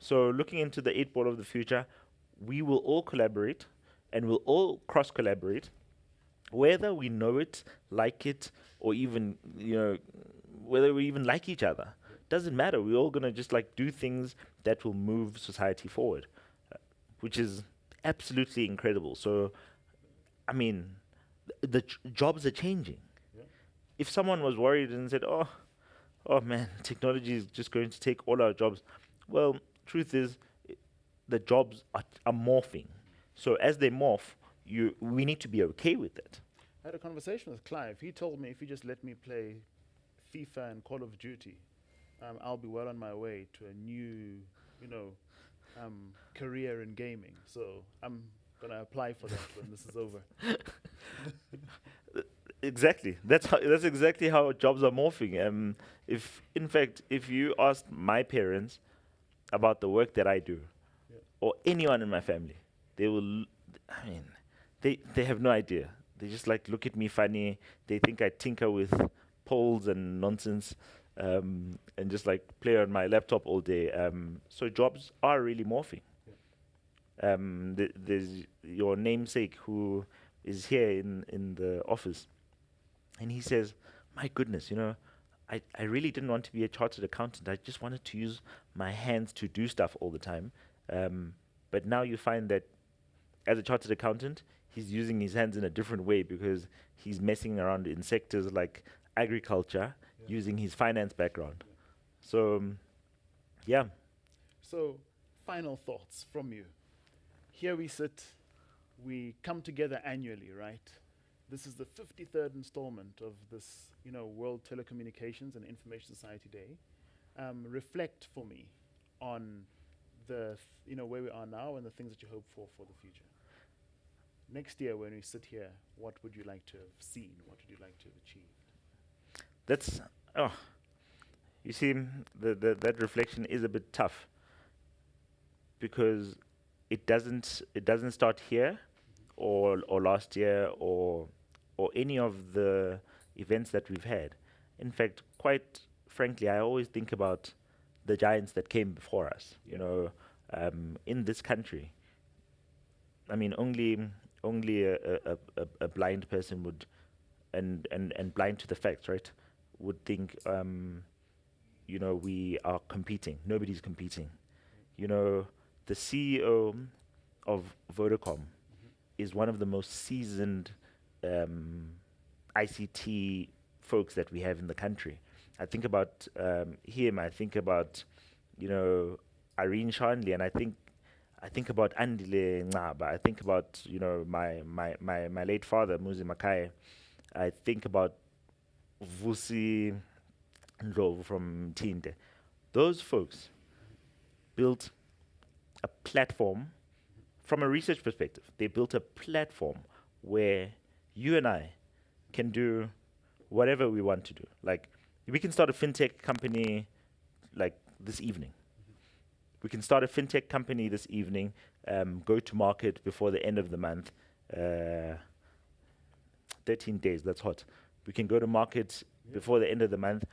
So looking into the 8 ball of the future, we will all collaborate and we'll all cross collaborate, whether we know it, like it, or even, whether we even like each other. Doesn't matter. We're all going to just do things that will move society forward, which is absolutely incredible. So, I mean, the jobs are changing. Yeah. If someone was worried and said, oh man, technology is just going to take all our jobs, well, truth is, the jobs are morphing. So as they morph, we need to be okay with it. I had a conversation with Clive. He told me if you just let me play FIFA and Call of Duty, I'll be well on my way to a new, career in gaming. So I'm gonna apply for that when this is over. Exactly. That's exactly how jobs are morphing. If in fact, if you asked my parents about the work that I do, Yeah. or anyone in my family, they will. I mean, they have no idea. They just like look at me funny. They think I tinker with polls and nonsense, and just like play on my laptop all day. So jobs are really morphing. There's your namesake who is here in the office, and he says, "My goodness, I really didn't want to be a chartered accountant. I just wanted to use my hands to do stuff all the time. But now you find that as a chartered accountant, he's using his hands in a different way because he's messing around in sectors like agriculture, using his finance background. So, yeah. So, final thoughts from you. Here we sit, we come together annually, right? This is the 53rd installment of this, World Telecommunications and Information Society Day. Reflect for me on where we are now and the things that you hope for the future. Next year, when we sit here, what would you like to have seen? What would you like to have achieved? You see, that reflection is a bit tough because it doesn't start here or last year or any of the events that we've had. In fact, quite frankly, I always think about the giants that came before us. In this country. I mean, only a blind person would, and blind to the facts, right, would think, we are competing. Nobody's competing. The CEO of Vodacom is one of the most seasoned ICT folks that we have in the country. I think about him. I think about, Irene Shanley, and I think about Andile Ngaba. I think about my late father Muzi Makai. I think about Vusi Ndlovu from Tinte. Those folks built a platform from a research perspective. They built a platform where you and I can do whatever we want to do. Like, we can start a fintech company like this evening. We can start a fintech company this evening, go to market before the end of the month. 13 days, that's hot. We can go to market before the end of the month,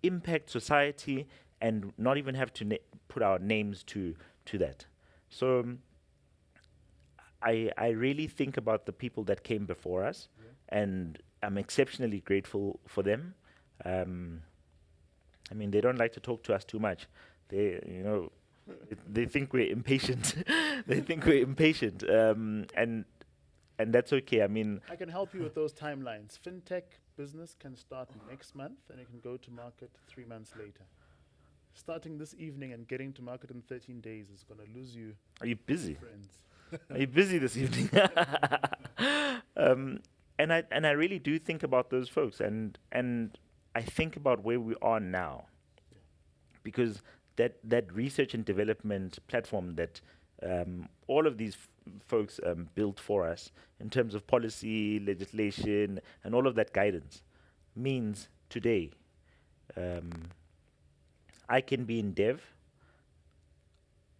impact society, and not even have to put our names to that. So I really think about the people that came before us, and I'm exceptionally grateful for them. They don't like to talk to us too much. They think we're impatient. They think we're impatient, and that's okay. I can help you with those timelines. Fintech business can start next month, and it can go to market 3 months later. Starting this evening and getting to market in 13 days is going to lose you. Are you busy? Friends. Are you busy this evening? And I really do think about those folks, and I think about where we are now, because that research and development platform that all of these folks built for us in terms of policy, legislation, and all of that guidance means today I can be in dev,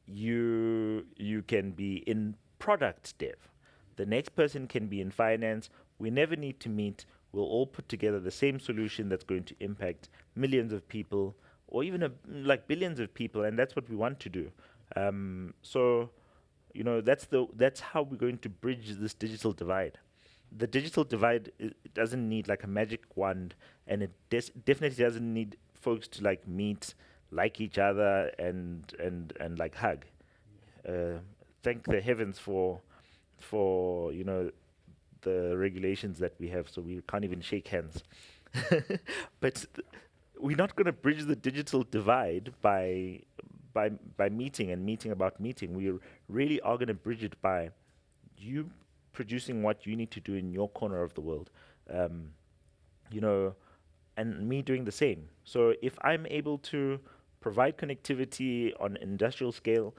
you can be in product dev, the next person can be in finance. We never need to meet. We'll all put together the same solution that's going to impact millions of people, or even billions of people, and that's what we want to do. So, that's how we're going to bridge this digital divide. The digital divide, it doesn't need like a magic wand, and it definitely doesn't need folks to like meet, like each other, and like hug. Thank the heavens for for the regulations that we have, so we can't even shake hands. But we're not going to bridge the digital divide by meeting and meeting about meeting. We really are going to bridge it by you producing what you need to do in your corner of the world, um, you know, and me doing the same. So if I'm able to provide connectivity on industrial scale,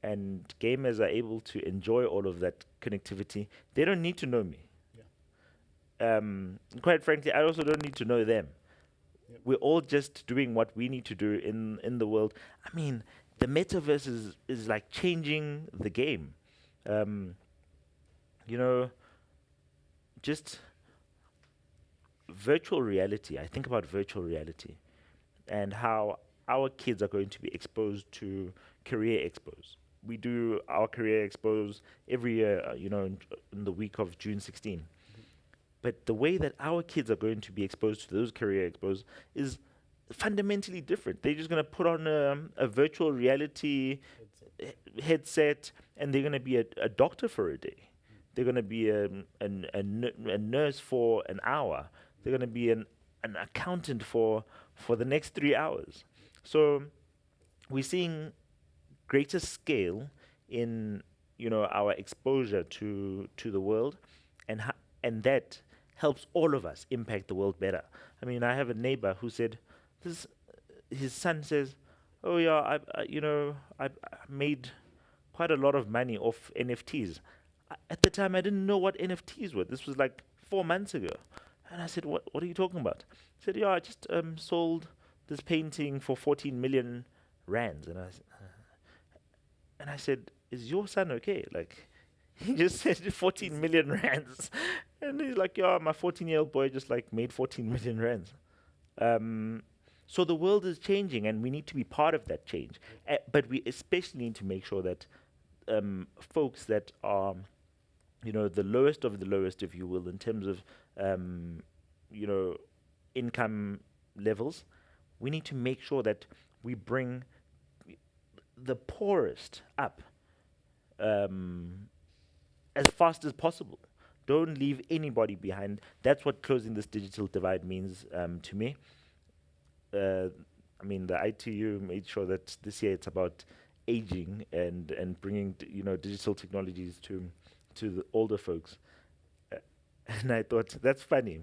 and gamers are able to enjoy all of that connectivity, they don't need to know me. Quite frankly, I also don't need to know them. We're all just doing what we need to do in the world. I mean, the metaverse is like changing the game. Um, you know, just virtual reality. I think about virtual reality and how our kids are going to be exposed to career expos. We do our career expos every year, in the week of June 16. But the way that our kids are going to be exposed to those career expos is fundamentally different. They're just going to put on a virtual reality headset, and they're going to be a doctor for a day. They're going to be a nurse for an hour. They're going to be an accountant for the next 3 hours. So we're seeing greater scale in our exposure to the world, and that helps all of us impact the world better. I mean, I have a neighbor who said this. His son says, "Oh yeah, I made quite a lot of money off NFTs." At the time, I didn't know what NFTs were. This was like 4 months ago, and I said, "What are you talking about?" He said, "Yeah, I just sold this painting for 14 million rands," and I said, "Is your son okay?" Like, he just said 14 million rands. And he's like, "Yeah, my 14-year-old boy just like made 14 million rands." So the world is changing, and we need to be part of that change. But we especially need to make sure that folks that are, the lowest of the lowest, if you will, in terms of, you know, income levels, we need to make sure that we bring the poorest up as fast as possible. Don't leave anybody behind. That's what closing this digital divide means to me. I mean, the ITU made sure that this year it's about aging and bringing digital technologies to the older folks. And I thought that's funny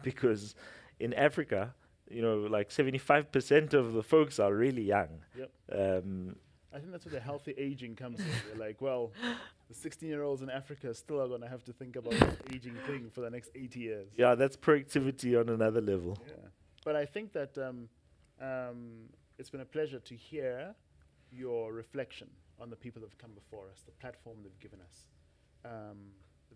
because in Africa, like 75% of the folks are really young. Yep. Um, I think that's where the healthy aging comes in. They're like, well, the 16-year-olds in Africa still are going to have to think about this aging thing for the next 80 years. yeah, that's productivity on another level. Yeah. But I think that it's been a pleasure to hear your reflection on the people that have come before us, the platform they've given us,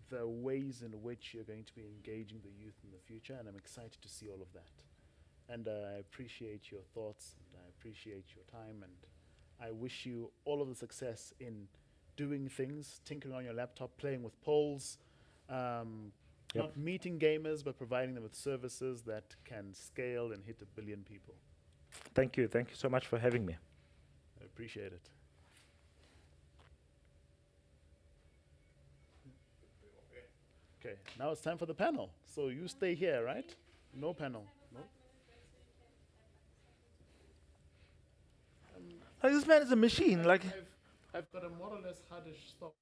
the ways in which you're going to be engaging the youth in the future, and I'm excited to see all of that. And I appreciate your thoughts, and I appreciate your time, and I wish you all of the success in doing things, tinkering on your laptop, playing with polls, not meeting gamers, but providing them with services that can scale and hit 1 billion people. Thank you. Thank you so much for having me. I appreciate it. Okay, now it's time for the panel. So you stay here, right? No panel. No? Like, this man is a machine. Like, I've got a more or less hardish stop.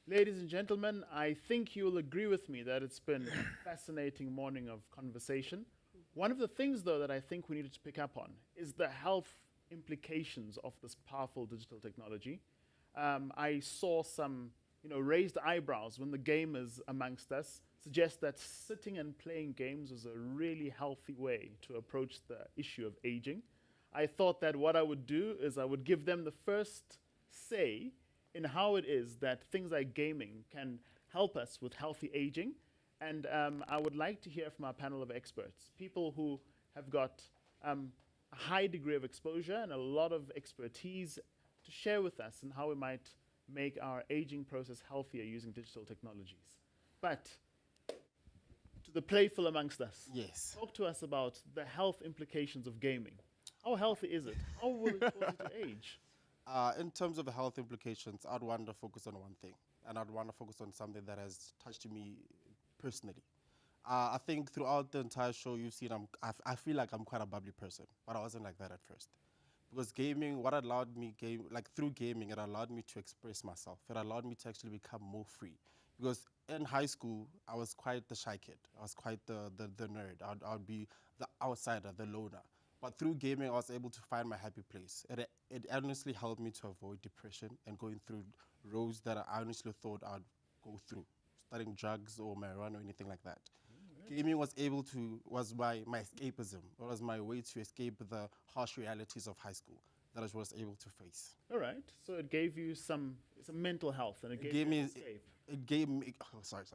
Ladies and gentlemen, I think you'll agree with me that it's been a fascinating morning of conversation. One of the things, though, that I think we needed to pick up on is the health implications of this powerful digital technology. I saw some, raised eyebrows when the gamers amongst us suggest that sitting and playing games is a really healthy way to approach the issue of aging. I thought that what I would do is I would give them the first say in how it is that things like gaming can help us with healthy aging. And I would like to hear from our panel of experts, people who have got a high degree of exposure and a lot of expertise to share with us and how we might make our aging process healthier using digital technologies. But to the playful amongst us, Yes. talk to us about the health implications of gaming. How healthy is it? How will it cause you to age? In terms of the health implications, I'd want to focus on one thing, and I'd want to focus on something that has touched me personally. I think throughout the entire show, you've seen I feel like I'm quite a bubbly person, but I wasn't like that at first. Because gaming, what allowed me, through gaming, it allowed me to express myself. It allowed me to actually become more free. Because in high school, I was quite the shy kid. I was quite the nerd. I'd be the outsider, the loner. But through gaming, I was able to find my happy place. It honestly helped me to avoid depression and going through roads that I honestly thought I'd go through, studying drugs or marijuana or anything like that. Gaming was my escapism. It was my way to escape the harsh realities of high school that I was able to face. All right. So it gave you some mental health and it gave gave you me- an escape. It gave me. Oh, sorry.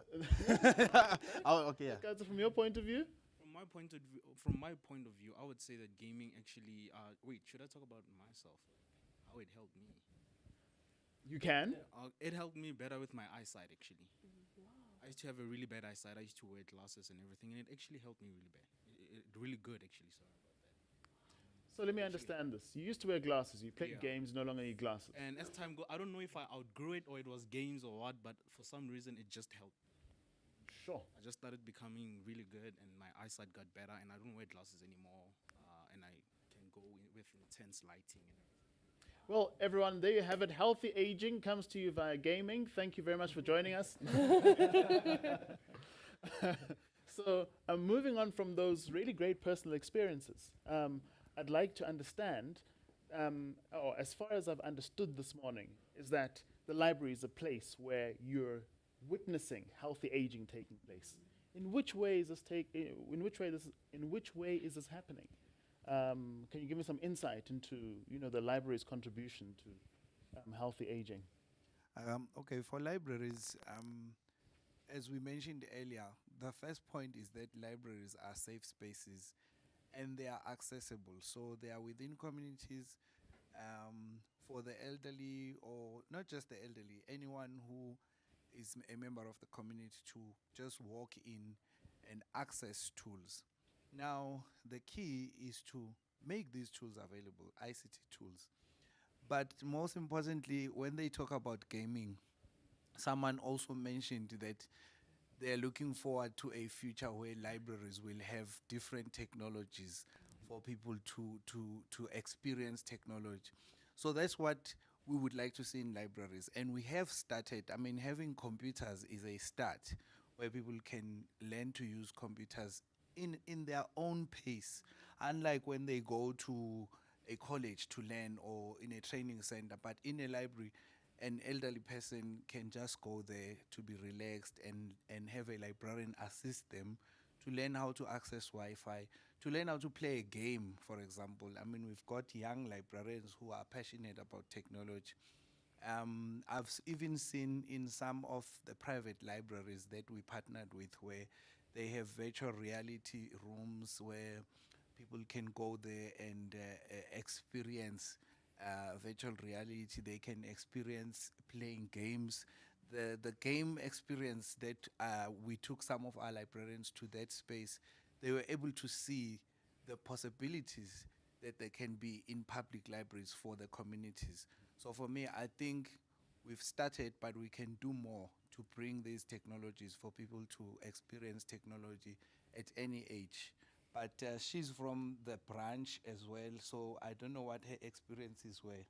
Oh, okay, yeah. Guys, from your point of view? From my point of view, I would say that gaming actually. Wait, should I talk about myself? How it helped me? You can. It helped me better with my eyesight actually. I used to have a really bad eyesight. I used to wear glasses and everything, and it actually helped me really bad. Really good actually. Sorry about that. So let me understand this. You used to wear glasses. You played Yeah. games, no longer need glasses. And as time go, I don't know if I outgrew it or it was games or what, but for some reason it just helped. Sure. I just started becoming really good, and my eyesight got better, and I don't wear glasses anymore, and I can go with intense lighting and everything. Well, everyone, there you have it. Healthy aging comes to you via gaming. Thank you very much for joining us. So, moving on from those really great personal experiences, I'd like to understand, or as far as I've understood this morning, is that the library is a place where you're witnessing healthy aging taking place. In which way is this happening? Can you give me some insight into the library's contribution to healthy aging? Okay, for libraries, as we mentioned earlier, the first point is that libraries are safe spaces and they are accessible. So they are within communities for the elderly, or not just the elderly, anyone who is a member of the community to just walk in and access tools. Now, the key is to make these tools available, ICT tools. But most importantly, when they talk about gaming, someone also mentioned that they're looking forward to a future where libraries will have different technologies for people to experience technology. So that's what we would like to see in libraries. And we have started, having computers is a start where people can learn to use computers in their own pace, unlike when they go to a college to learn or in a training center. But in a library, an elderly person can just go there to be relaxed and have a librarian assist them to learn how to access Wi-Fi, to learn how to play a game, for example. We've got young librarians who are passionate about technology. I've even seen in some of the private libraries that we partnered with where they have virtual reality rooms where people can go there and experience virtual reality. They can experience playing games. The game experience that we took some of our librarians to that space, they were able to see the possibilities that there can be in public libraries for the communities. So for me, I think we've started, but we can do more to bring these technologies for people to experience technology at any age. But she's from the branch as well, so I don't know what her experiences were.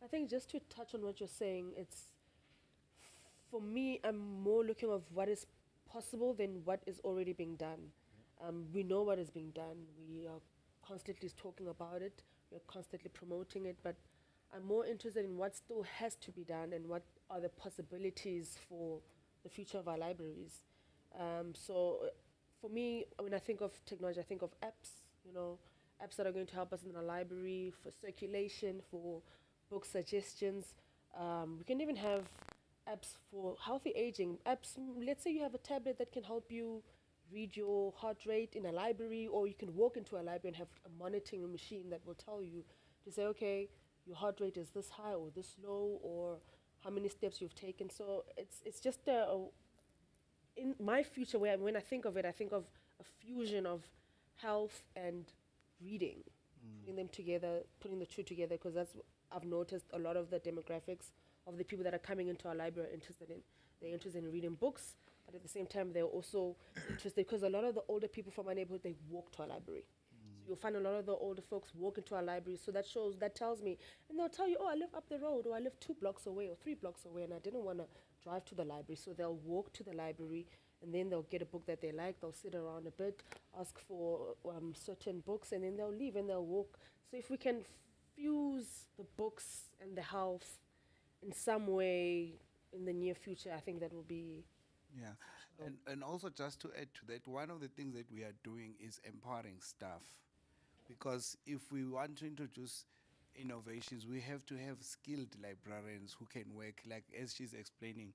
I think just to touch on what you're saying, it's for me, I'm more looking of what is possible than what is already being done. We know what is being done. We are constantly talking about it. We're constantly promoting it. But I'm more interested in what still has to be done and what are the possibilities for the future of our libraries. For me, when I think of technology, I think of apps, apps that are going to help us in our library for circulation, for book suggestions. We can even have apps for healthy aging. Apps, let's say you have a tablet that can help you read your heart rate in a library, or you can walk into a library and have a monitoring machine that will tell you to say, okay, your heart rate is this high or this low, or how many steps you've taken. So it's just in my future, when I think of it, I think of a fusion of health and reading, putting them together, putting the two together, because that's I've noticed a lot of the demographics of the people that are coming into our library are interested in. They're interested in reading books, but at the same time, they're also interested, because a lot of the older people from our neighborhood, they walk to our library. So you'll find a lot of the older folks walk into our library. So that tells me, and they'll tell you, oh, I live up the road, or I live 2 blocks away or 3 blocks away, and I didn't want to drive to the library. So they'll walk to the library, and then they'll get a book that they like. They'll sit around a bit, ask for certain books, and then they'll leave and they'll walk. So if we can fuse the books and the health in some way in the near future, I think that will be. Yeah, and also just to add to that, one of the things that we are doing is empowering staff, because if we want to introduce innovations, we have to have skilled librarians who can work, like as she's explaining,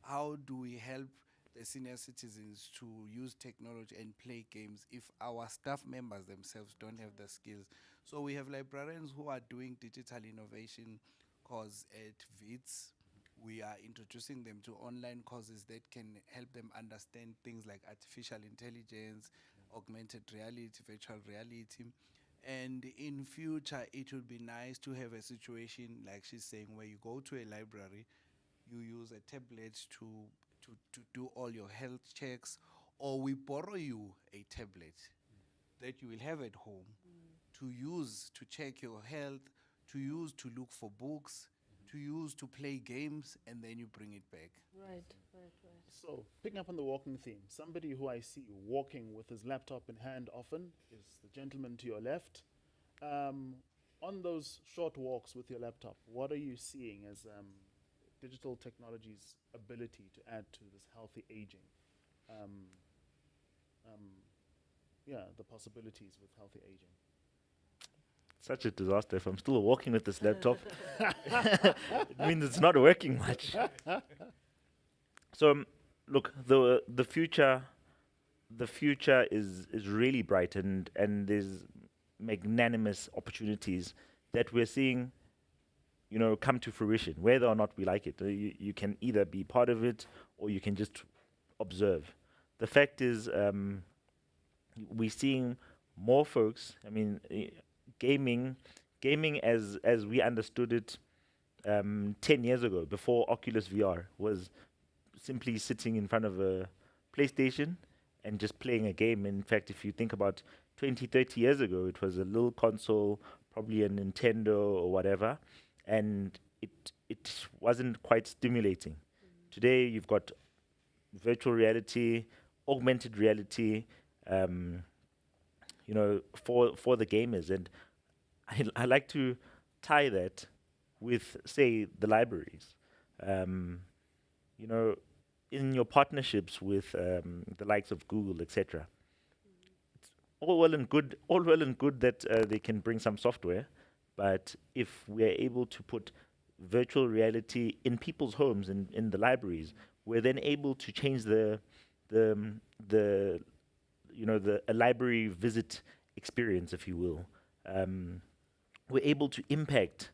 how do we help the senior citizens to use technology and play games if our staff members themselves don't have the skills? So we have librarians who are doing digital innovation course at WITS. We are introducing them to online courses that can help them understand things like artificial intelligence, augmented reality, virtual reality. And in future, it would be nice to have a situation, like she's saying, where you go to a library, you use a tablet to do all your health checks, or we borrow you a tablet that you will have at home to use to check your health, to use to look for books, to use to play games, and then you bring it back. Right. So, picking up on the walking theme, somebody who I see walking with his laptop in hand often is the gentleman to your left. On those short walks with your laptop, what are you seeing as digital technology's ability to add to this healthy aging? The possibilities with healthy aging. Such a disaster. If I'm still walking with this laptop, it means it's not working much. So, look, the future is really bright, and there's magnanimous opportunities that we're seeing, come to fruition, whether or not we like it. You can either be part of it or you can just observe. The fact is, we're seeing more folks. I mean, gaming as we understood it 10 years ago, before Oculus VR, was simply sitting in front of a PlayStation and just playing a game. In fact, if you think about 20, 30 years ago, it was a little console, probably a Nintendo or whatever, and it wasn't quite stimulating. Today, you've got virtual reality, augmented reality, for the gamers. And I like to tie that with, say, the libraries. In your partnerships with the likes of Google, etc. It's all well and good that they can bring some software, but if we're able to put virtual reality in people's homes and in the libraries, we're then able to change a library visit experience, if you will. We're able to impact,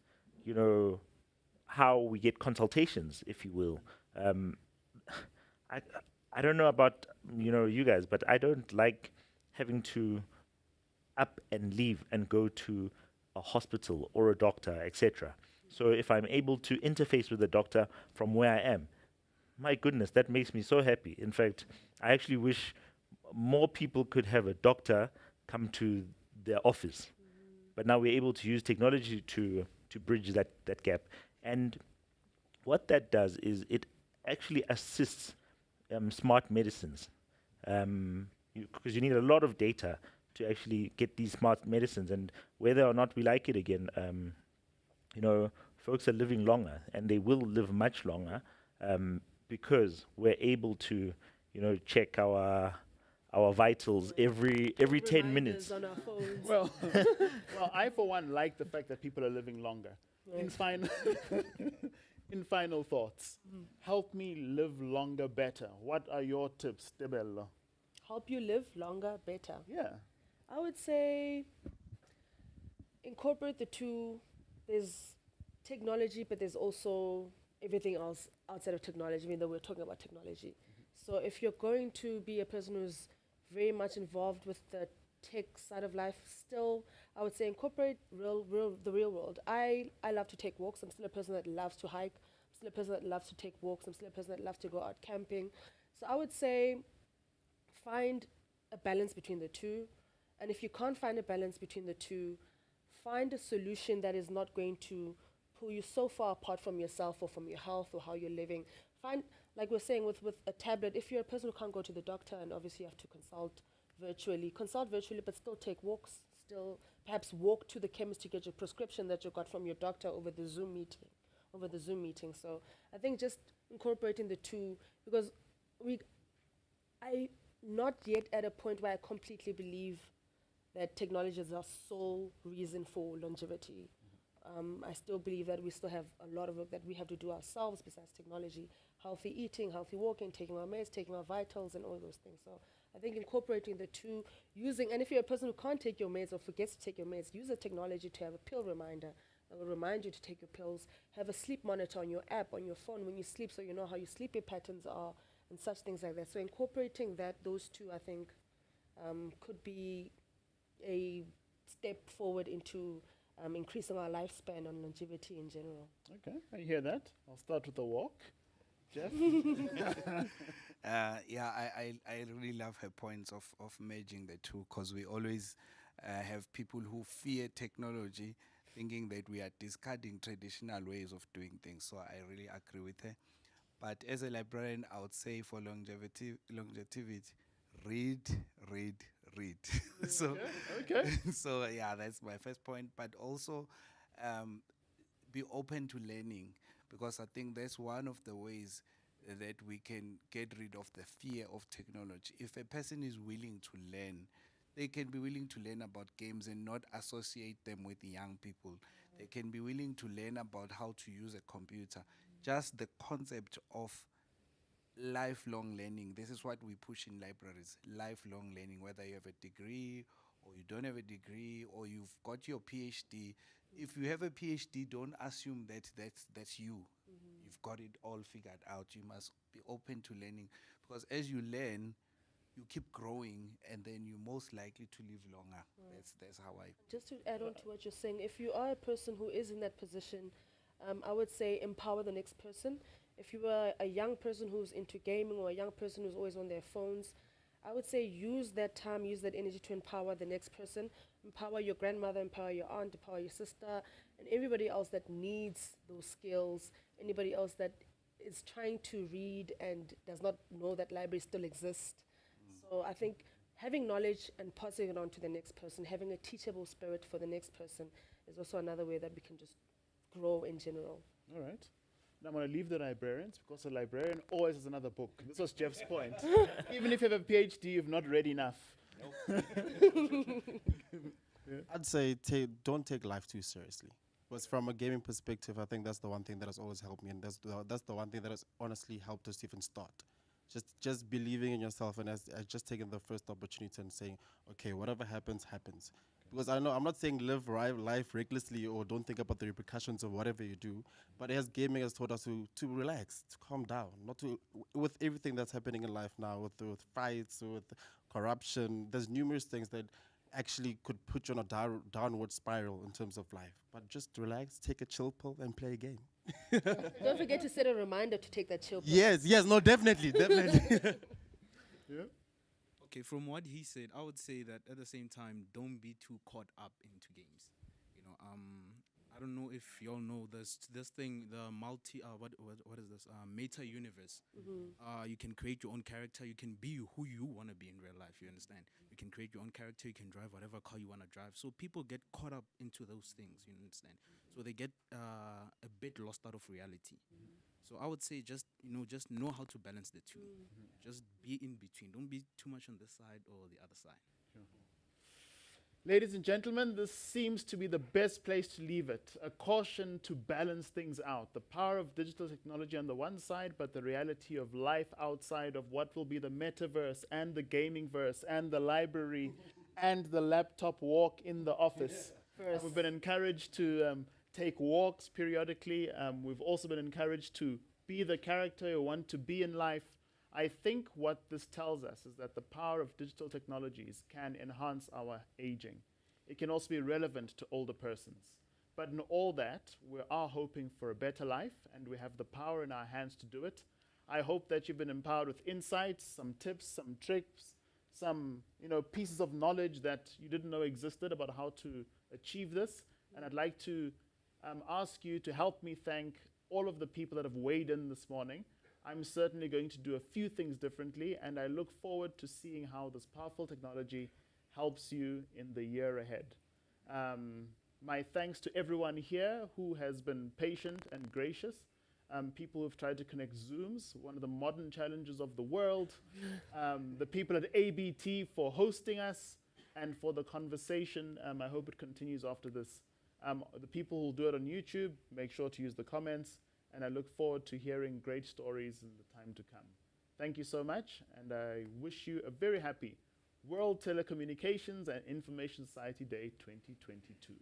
how we get consultations, if you will. I don't know about you guys, but I don't like having to up and leave and go to a hospital or a doctor, etc. So if I'm able to interface with the doctor from where I am, my goodness, that makes me so happy. In fact, I actually wish more people could have a doctor come to their office. But now we're able to use technology to bridge that gap. And what that does is it actually assists smart medicines. Because you need a lot of data to actually get these smart medicines, and whether or not we like it again, folks are living longer, and they will live much longer because we're able to, check our vitals every 10 minutes. Reminders on our phones. Well, well, I for one like the fact that people are living longer. In Right. final, in final thoughts, help me live longer better. What are your tips, Debello? Help you live longer, better. Yeah. I would say incorporate the two. There's technology, but there's also everything else outside of technology, even though we're talking about technology. So if you're going to be a person who's very much involved with the tech side of life, still, I would say incorporate the real world. I love to take walks. I'm still a person that loves to hike. I'm still a person that loves to take walks. I'm still a person that loves to go out camping. So I would say find a balance between the two. And if you can't find a balance between the two, find a solution that is not going to pull you so far apart from yourself or from your health or how you're living. Find, like we're saying, with a tablet, if you're a person who can't go to the doctor and obviously you have to consult virtually, but still take walks, still perhaps walk to the chemist to get your prescription that you got from your doctor over the Zoom meeting. So I think just incorporating the two, because I not yet at a point where I completely believe that technology is our sole reason for longevity. I still believe that we still have a lot of work that we have to do ourselves besides technology. Healthy eating, healthy walking, taking our meds, taking our vitals, and all those things. So I think incorporating the two, and if you're a person who can't take your meds or forgets to take your meds, use the technology to have a pill reminder that will remind you to take your pills. Have a sleep monitor on your app, on your phone when you sleep, so you know how your sleeping patterns are and such things like that. So incorporating those two, I think, could be a step forward into increasing our lifespan and longevity in general. Okay, I hear that. I'll start with a walk. Jeff? I really love her points of merging the two, because we always have people who fear technology, thinking that we are discarding traditional ways of doing things. So I really agree with her. But as a librarian, I would say for longevity, read. So Okay. so yeah, that's my first point. But also be open to learning, because I think that's one of the ways that we can get rid of the fear of technology. If a person is willing to learn, they can be willing to learn about games and not associate them with young people. They can be willing to learn about how to use a computer. Just the concept of lifelong learning. This is what we push in libraries. Lifelong learning, whether you have a degree or you don't have a degree or you've got your PhD. If you have a PhD, don't assume that that's you. You've got it all figured out. You must be open to learning, because as you learn, you keep growing, and then you're most likely to live longer. That's how I. Just to add on to what you're saying, if you are a person who is in that position, I would say empower the next person. If you are a young person who's into gaming or a young person who's always on their phones, I would say use that time, use that energy to empower the next person. Empower your grandmother, empower your aunt, empower your sister, and everybody else that needs those skills, anybody else that is trying to read and does not know that libraries still exist. So I think having knowledge and passing it on to the next person, having a teachable spirit for the next person is also another way that we can just grow in general. All right. Now I'm going to leave the librarians, because a librarian always has another book. This was Jeff's point. Even if you have a PhD, you've not read enough. I'd say don't take life too seriously. Because from a gaming perspective, I think that's the one thing that has always helped me, and that's the one thing that has honestly helped us even start. Just believing in yourself, and as just taking the first opportunity and saying, okay, whatever happens, happens. Because I know I'm not saying live life recklessly or don't think about the repercussions of whatever you do, but as gaming has taught us to relax, to calm down, not to with everything that's happening in life now, with fights, with corruption. There's numerous things that actually could put you on a downward spiral in terms of life. But just relax, take a chill pill, and play a game. Don't forget to set a reminder to take that chill pill. Yes, no, definitely. Yeah. Okay, from what he said, I would say that at the same time, don't be too caught up into games. I I don't know if y'all know this thing, the multi what is this? Meta universe. You can create your own character. You can be who you want to be in real life. You understand? You can create your own character. You can drive whatever car you want to drive. So people get caught up into those things. You understand? So they get a bit lost out of reality. So I would say just know how to balance the two. Just be in between. Don't be too much on this side or the other side. Ladies and gentlemen, this seems to be the best place to leave it. A caution to balance things out. The power of digital technology on the one side, but the reality of life outside of what will be the metaverse and the gaming verse and the library and the laptop walk in the office. We've been encouraged to take walks periodically. We've also been encouraged to be the character you want to be in life. I think what this tells us is that the power of digital technologies can enhance our aging. It can also be relevant to older persons. But in all that, we are hoping for a better life, and we have the power in our hands to do it. I hope that you've been empowered with insights, some tips, some tricks, some pieces of knowledge that you didn't know existed about how to achieve this. And I'd like to ask you to help me thank all of the people that have weighed in this morning. I'm certainly going to do a few things differently, and I look forward to seeing how this powerful technology helps you in the year ahead. My thanks to everyone here who has been patient and gracious. People who've tried to connect Zooms, one of the modern challenges of the world. The people at ABT for hosting us and for the conversation. I hope it continues after this. The people who'll do it on YouTube, make sure to use the comments. And I look forward to hearing great stories in the time to come. Thank you so much, and I wish you a very happy World Telecommunications and Information Society Day 2022.